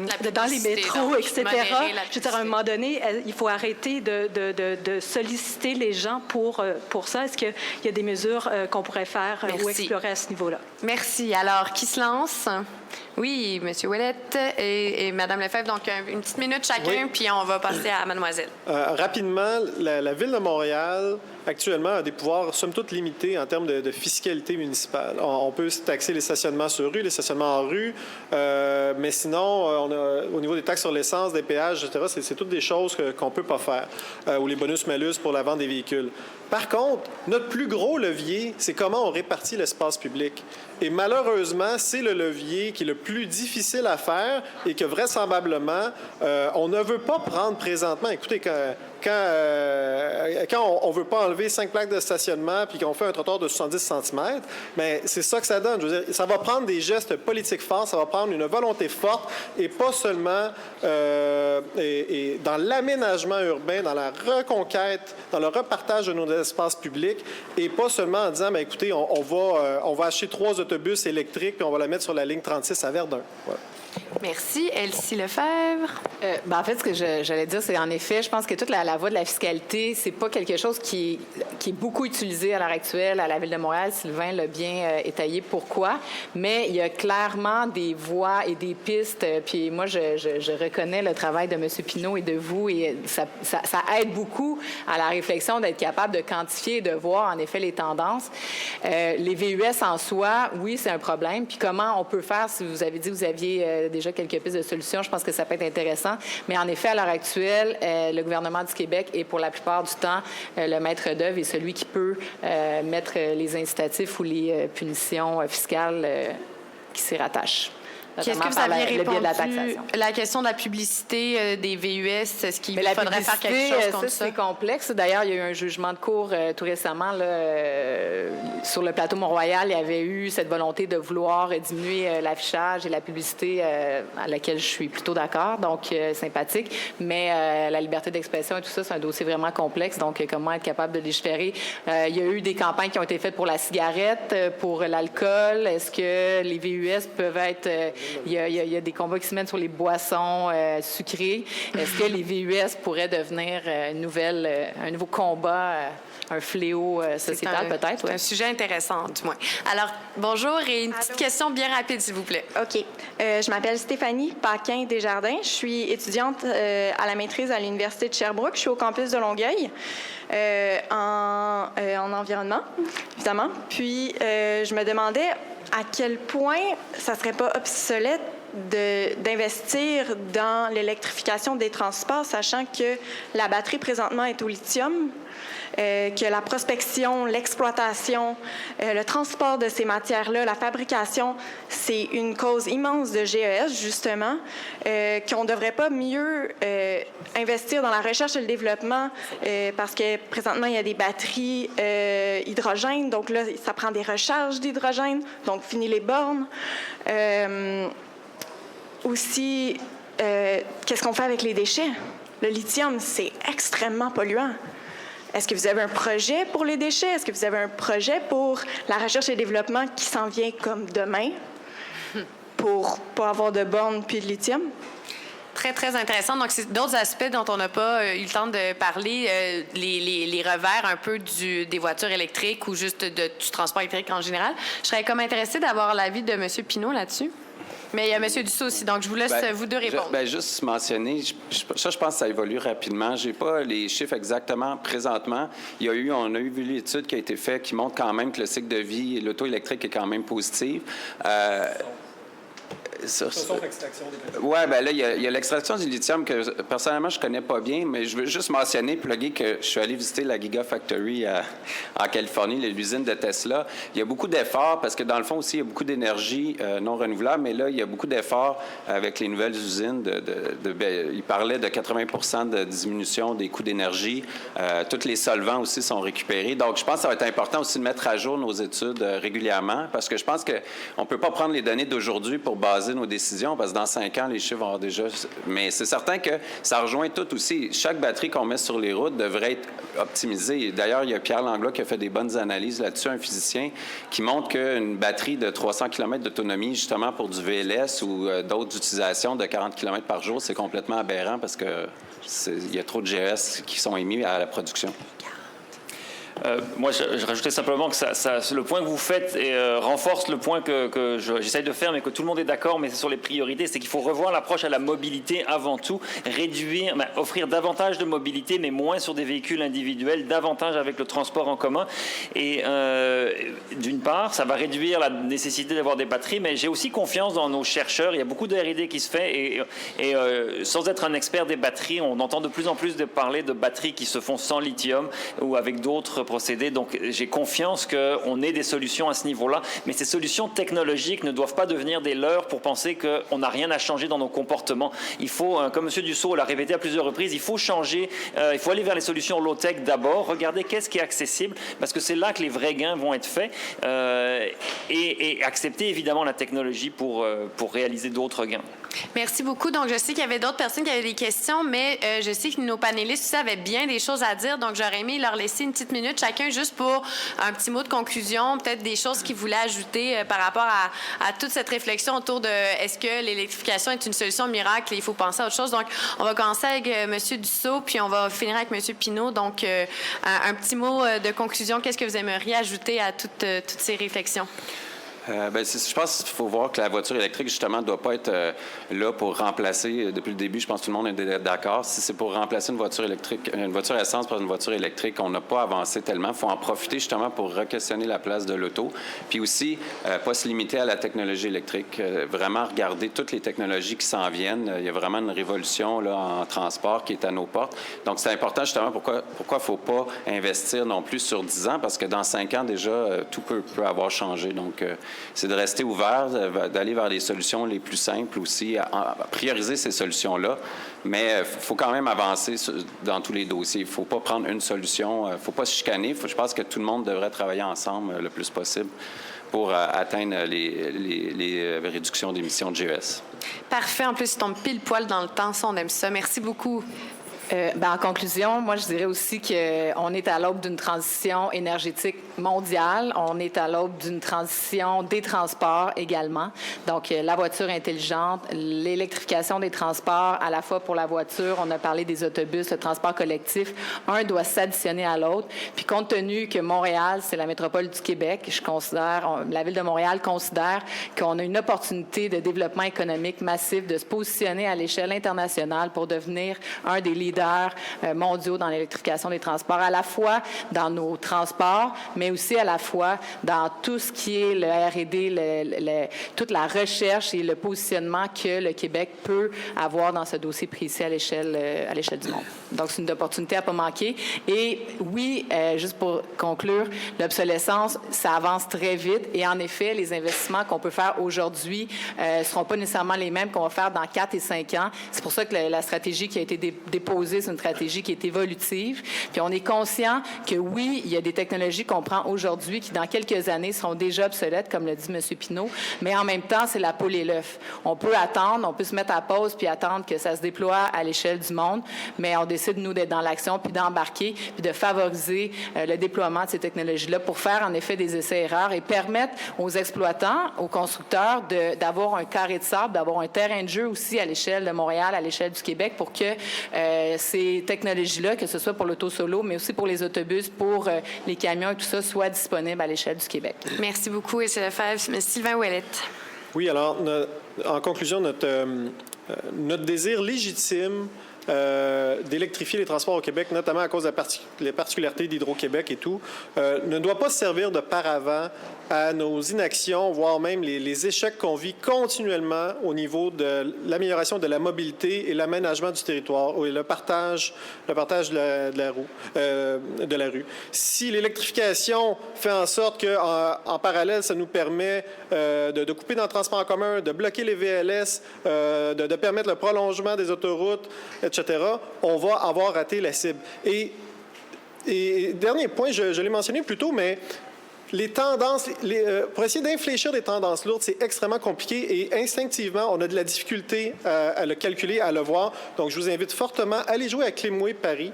métros, etc. Je veux dire, à un moment donné, il faut arrêter de solliciter les gens pour ça. Est-ce qu'il y a des mesures qu'on pourrait faire ou explorer à ce niveau-là? Merci. Alors, qui se lance? Oui, M. Ouellette et Mme Lefebvre. Donc, une petite minute chacun, puis on va passer à Mademoiselle. Rapidement, la Ville de Montréal, actuellement, a des pouvoirs, somme toute, limités en termes de fiscalité municipale. On peut taxer les stationnements sur rue, les stationnements en rue, mais sinon, au niveau des taxes sur l'essence, des péages, etc., c'est toutes des choses qu'on ne peut pas faire, ou les bonus-malus pour la vente des véhicules. Par contre, notre plus gros levier, c'est comment on répartit l'espace public. Et malheureusement, c'est le levier qui est le plus difficile à faire et que vraisemblablement, on ne veut pas prendre présentement. Écoutez, quand on ne veut pas enlever 5 plaques de stationnement puis qu'on fait un trottoir de 70 cm, bien, c'est ça que ça donne. Je veux dire, ça va prendre des gestes politiques forts, ça va prendre une volonté forte et pas seulement et dans l'aménagement urbain, dans la reconquête, dans le repartage de nos espaces publics et pas seulement en disant, bien, écoutez, on va acheter 3 autobus électriques puis on va la mettre sur la ligne 36 à Verdun. Voilà. Merci. Elsie Lefebvre. En fait, ce que j'allais dire, c'est en effet, je pense que toute la voie de la fiscalité, c'est pas quelque chose qui est beaucoup utilisé à l'heure actuelle à la Ville de Montréal. Sylvain l'a bien étayé pourquoi. Mais il y a clairement des voies et des pistes. Puis moi, je reconnais le travail de M. Pinault et de vous. Et ça aide beaucoup à la réflexion d'être capable de quantifier et de voir, en effet, les tendances. Les VUS en soi, oui, c'est un problème. Puis comment on peut faire, si vous avez dit que vous aviez déjà quelques pistes de solutions, je pense que ça peut être intéressant. Mais en effet, à l'heure actuelle, le gouvernement du Québec est pour la plupart du temps le maître d'œuvre et celui qui peut mettre les incitatifs ou les punitions fiscales qui s'y rattachent. Qu'est-ce que vous aviez répondu la question de la publicité des VUS? Est-ce qu'il faudrait faire quelque chose contre ça? C'est complexe. D'ailleurs, il y a eu un jugement de cour tout récemment sur le plateau Mont-Royal. Il y avait eu cette volonté de vouloir diminuer l'affichage et la publicité à laquelle je suis plutôt d'accord, donc sympathique. Mais la liberté d'expression et tout ça, c'est un dossier vraiment complexe. Donc, comment être capable de légiférer? Il y a eu des campagnes qui ont été faites pour la cigarette, pour l'alcool. Est-ce que les VUS peuvent être il y a des combats qui se mènent sur les boissons sucrées. Est-ce que les VUS pourraient devenir un nouveau combat, un fléau sociétal peut-être? C'est un sujet intéressant, du moins. Alors, bonjour et une petite question bien rapide, s'il vous plaît. OK. Je m'appelle Stéphanie Paquin-Desjardins. Je suis étudiante à la maîtrise à l'Université de Sherbrooke. Je suis au campus de Longueuil en environnement, évidemment. Puis, je me demandais à quel point ça ne serait pas obsolète d'investir dans l'électrification des transports, sachant que la batterie présentement est au lithium, que la prospection, l'exploitation, le transport de ces matières-là, la fabrication, c'est une cause immense de GES, justement, qu'on ne devrait pas mieux investir dans la recherche et le développement parce que présentement, il y a des batteries hydrogène, donc là, ça prend des recharges d'hydrogène, donc fini les bornes. Aussi, qu'est-ce qu'on fait avec les déchets? Le lithium, c'est extrêmement polluant. Est-ce que vous avez un projet pour les déchets? Est-ce que vous avez un projet pour la recherche et le développement qui s'en vient comme demain pour pas avoir de bornes puis de lithium? Très, très intéressant. Donc, c'est d'autres aspects dont on n'a pas eu le temps de parler, les revers un peu des voitures électriques ou juste du transport électrique en général. Je serais comme intéressée d'avoir l'avis de M. Pinault là-dessus. Mais il y a M. Dussault aussi, donc je vous laisse vous deux répondre. Juste mentionner, je pense que ça évolue rapidement. Je n'ai pas les chiffres exactement présentement. On a eu vu l'étude qui a été faite qui montre quand même que le cycle de vie, l'auto électrique est quand même positif. Oui, bien là, il y a l'extraction du lithium que personnellement, je ne connais pas bien, mais je veux juste mentionner, plugger que je suis allé visiter la Gigafactory en Californie, l'usine de Tesla. Il y a beaucoup d'efforts parce que dans le fond aussi, il y a beaucoup d'énergie non renouvelable, mais là, il y a beaucoup d'efforts avec les nouvelles usines. Il parlait de 80 de diminution des coûts d'énergie. Tous les solvants aussi sont récupérés. Donc, je pense que ça va être important aussi de mettre à jour nos études régulièrement parce que je pense qu'on ne peut pas prendre les données d'aujourd'hui pour baser nos décisions, parce que dans 5 ans, les chiffres vont avoir déjà... Mais c'est certain que ça rejoint tout aussi. Chaque batterie qu'on met sur les routes devrait être optimisée. D'ailleurs, il y a Pierre Langlois qui a fait des bonnes analyses là-dessus, un physicien, qui montre qu'une batterie de 300 km d'autonomie, justement pour du VLS ou d'autres utilisations de 40 km par jour, c'est complètement aberrant parce qu'il y a trop de GES qui sont émis à la production. Moi, je rajoutais simplement que le point que vous faites renforce le point que j'essaye de faire, mais que tout le monde est d'accord, mais c'est sur les priorités, c'est qu'il faut revoir l'approche à la mobilité avant tout, offrir davantage de mobilité, mais moins sur des véhicules individuels, davantage avec le transport en commun. Et d'une part, ça va réduire la nécessité d'avoir des batteries, mais j'ai aussi confiance dans nos chercheurs. Il y a beaucoup de R&D qui se fait, et sans être un expert des batteries, on entend de plus en plus parler de batteries qui se font sans lithium ou avec d'autres procédés. Donc, j'ai confiance qu'on ait des solutions à ce niveau-là. Mais ces solutions technologiques ne doivent pas devenir des leurres pour penser qu'on n'a rien à changer dans nos comportements. Il faut, comme M. Dussault l'a répété à plusieurs reprises, il faut changer, il faut aller vers les solutions low-tech d'abord, regarder qu'est-ce qui est accessible, parce que c'est là que les vrais gains vont être faits, et accepter évidemment la technologie pour réaliser d'autres gains. Merci beaucoup. Donc, je sais qu'il y avait d'autres personnes qui avaient des questions, mais je sais que nos panélistes aussi avaient bien des choses à dire. Donc, j'aurais aimé leur laisser une petite minute chacun juste pour un petit mot de conclusion, peut-être des choses qu'ils voulaient ajouter par rapport à toute cette réflexion autour de est-ce que l'électrification est une solution miracle et il faut penser à autre chose. Donc, on va commencer avec M. Dussault, puis on va finir avec M. Pinault. Donc, un petit mot de conclusion. Qu'est-ce que vous aimeriez ajouter à toutes ces réflexions? Je pense qu'il faut voir que la voiture électrique, justement, ne doit pas être là pour remplacer, depuis le début, je pense que tout le monde est d'accord, si c'est pour remplacer une voiture électrique, une voiture essence par une voiture électrique, on n'a pas avancé tellement. Il faut en profiter, justement, pour re-questionner la place de l'auto. Puis aussi, pas se limiter à la technologie électrique, vraiment regarder toutes les technologies qui s'en viennent. Il y a vraiment une révolution là, en transport qui est à nos portes. Donc, c'est important, justement, pourquoi il ne faut pas investir non plus sur 10 ans, parce que dans 5 ans, déjà, tout peut avoir changé. Donc, c'est de rester ouvert, d'aller vers les solutions les plus simples aussi, à prioriser ces solutions-là. Mais il faut quand même avancer dans tous les dossiers. Il ne faut pas prendre une solution, il ne faut pas se chicaner. Je pense que tout le monde devrait travailler ensemble le plus possible pour atteindre les réductions d'émissions de GES. Parfait. En plus, il tombe pile poil dans le temps. Ça, on aime ça. Merci beaucoup. En conclusion, moi, je dirais aussi qu'on est à l'aube d'une transition énergétique mondiale. On est à l'aube d'une transition des transports également. Donc, la voiture intelligente, l'électrification des transports, à la fois pour la voiture, on a parlé des autobus, le transport collectif. Un doit s'additionner à l'autre. Puis, compte tenu que Montréal, c'est la métropole du Québec, la Ville de Montréal considère qu'on a une opportunité de développement économique massif, de se positionner à l'échelle internationale pour devenir un des leaders mondiaux dans l'électrification des transports, à la fois dans nos transports, mais aussi à la fois dans tout ce qui est le R&D, toute la recherche et le positionnement que le Québec peut avoir dans ce dossier précis à l'échelle du monde. Donc, c'est une opportunité à ne pas manquer. Et oui, juste pour conclure, l'obsolescence, ça avance très vite. Et en effet, les investissements qu'on peut faire aujourd'hui ne seront pas nécessairement les mêmes qu'on va faire dans 4 et 5 ans. C'est pour ça que la stratégie qui a été déposée, c'est une stratégie qui est évolutive. Puis on est conscient que oui, il y a des technologies qu'on prend aujourd'hui qui, dans quelques années, seront déjà obsolètes, comme le dit M. Pinault, mais en même temps, c'est la poule et l'œuf. On peut attendre, on peut se mettre à pause puis attendre que ça se déploie à l'échelle du monde, mais on décide, nous, d'être dans l'action puis d'embarquer puis de favoriser le déploiement de ces technologies-là pour faire, en effet, des essais-erreurs et permettre aux exploitants, aux constructeurs d'avoir un carré de sable, d'avoir un terrain de jeu aussi à l'échelle de Montréal, à l'échelle du Québec pour que ces technologies-là, que ce soit pour l'auto-solo, mais aussi pour les autobus, pour les camions et tout ça, soient disponibles à l'échelle du Québec. Merci beaucoup, M. Lefebvre. Sylvain Ouellette. Oui, alors, en conclusion, notre désir légitime d'électrifier les transports au Québec, notamment à cause des particularités d'Hydro-Québec et tout, ne doit pas servir de paravent à nos inactions, voire même les échecs qu'on vit continuellement au niveau de l'amélioration de la mobilité et l'aménagement du territoire et le partage de la rue. Si l'électrification fait en sorte qu'en parallèle, ça nous permet de couper dans le transport en commun, de bloquer les VLS, de permettre le prolongement des autoroutes, etc., on va avoir raté la cible. Et dernier point, je l'ai mentionné plus tôt, mais les tendances, pour essayer d'infléchir des tendances lourdes, c'est extrêmement compliqué et instinctivement, on a de la difficulté à le calculer, à le voir. Donc, je vous invite fortement à aller jouer à Climway Paris.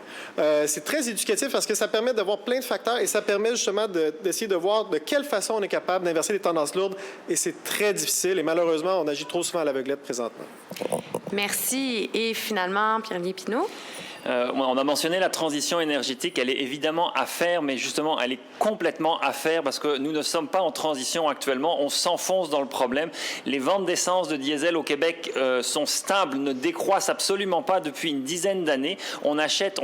C'est très éducatif parce que ça permet de voir plein de facteurs et ça permet justement d'essayer de voir de quelle façon on est capable d'inverser les tendances lourdes. Et c'est très difficile et malheureusement, on agit trop souvent à l'aveuglette présentement. Merci. Et finalement, Pierre-Louis Pinault. On a mentionné la transition énergétique, elle est évidemment à faire, mais justement, elle est complètement à faire parce que nous ne sommes pas en transition actuellement, on s'enfonce dans le problème. Les ventes d'essence de diesel au Québec sont stables, ne décroissent absolument pas depuis une dizaine d'années. On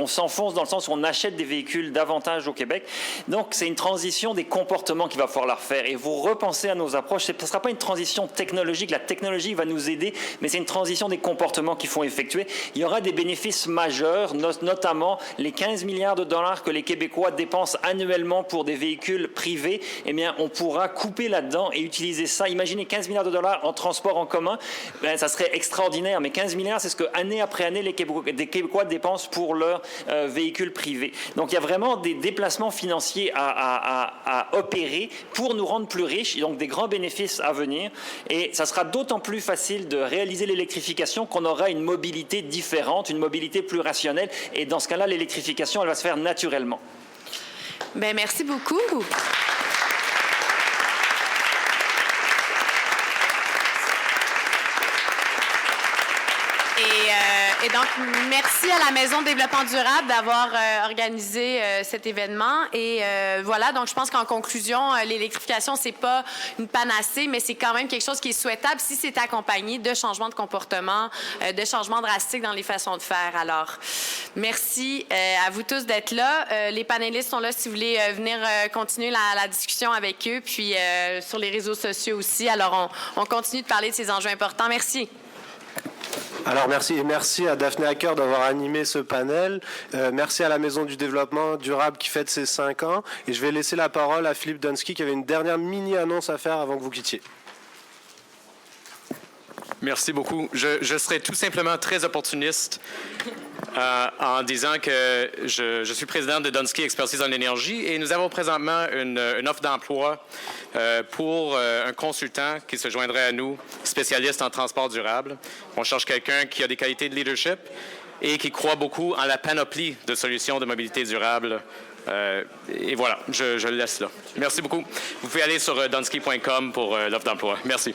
s'enfonce dans le sens où on achète des véhicules davantage au Québec. Donc, c'est une transition des comportements qu'il va falloir faire. Et vous repensez à nos approches, ce ne sera pas une transition technologique, la technologie va nous aider, mais c'est une transition des comportements qu'il faut effectuer. Il y aura des bénéfices majeurs, notamment les 15 milliards de dollars que les Québécois dépensent annuellement pour des véhicules privés. Eh bien, on pourra couper là-dedans et utiliser ça. Imaginez 15 milliards de dollars en transport en commun, ça serait extraordinaire. Mais 15 milliards, c'est ce que année après année les Québécois dépensent pour leurs véhicules privés. Donc, il y a vraiment des déplacements financiers à opérer pour nous rendre plus riches, donc des grands bénéfices à venir. Et ça sera d'autant plus facile de réaliser l'électrification qu'on aura une mobilité différente, une mobilité plus rationnelle. Et dans ce cas-là, l'électrification, elle va se faire naturellement. Bien, merci beaucoup. Et donc, merci à la Maison de développement durable d'avoir organisé cet événement. Et voilà, donc je pense qu'en conclusion, l'électrification, c'est pas une panacée, mais c'est quand même quelque chose qui est souhaitable si c'est accompagné de changements de comportement, de changements drastiques dans les façons de faire. Alors, merci à vous tous d'être là. Les panélistes sont là si vous voulez venir continuer la discussion avec eux, puis sur les réseaux sociaux aussi. Alors, on continue de parler de ces enjeux importants. Merci. Alors merci à Daphné Hacker d'avoir animé ce panel. Merci à la Maison du développement durable qui fête ses 5 ans. Et je vais laisser la parole à Philippe Donsky qui avait une dernière mini-annonce à faire avant que vous quittiez. Merci beaucoup. Je serai tout simplement très opportuniste en disant que je suis président de Dunsky Expertise en énergie et nous avons présentement une offre d'emploi pour un consultant qui se joindrait à nous, spécialiste en transport durable. On cherche quelqu'un qui a des qualités de leadership et qui croit beaucoup en la panoplie de solutions de mobilité durable. Et voilà, je le laisse là. Merci beaucoup. Vous pouvez aller sur dunsky.com pour l'offre d'emploi. Merci.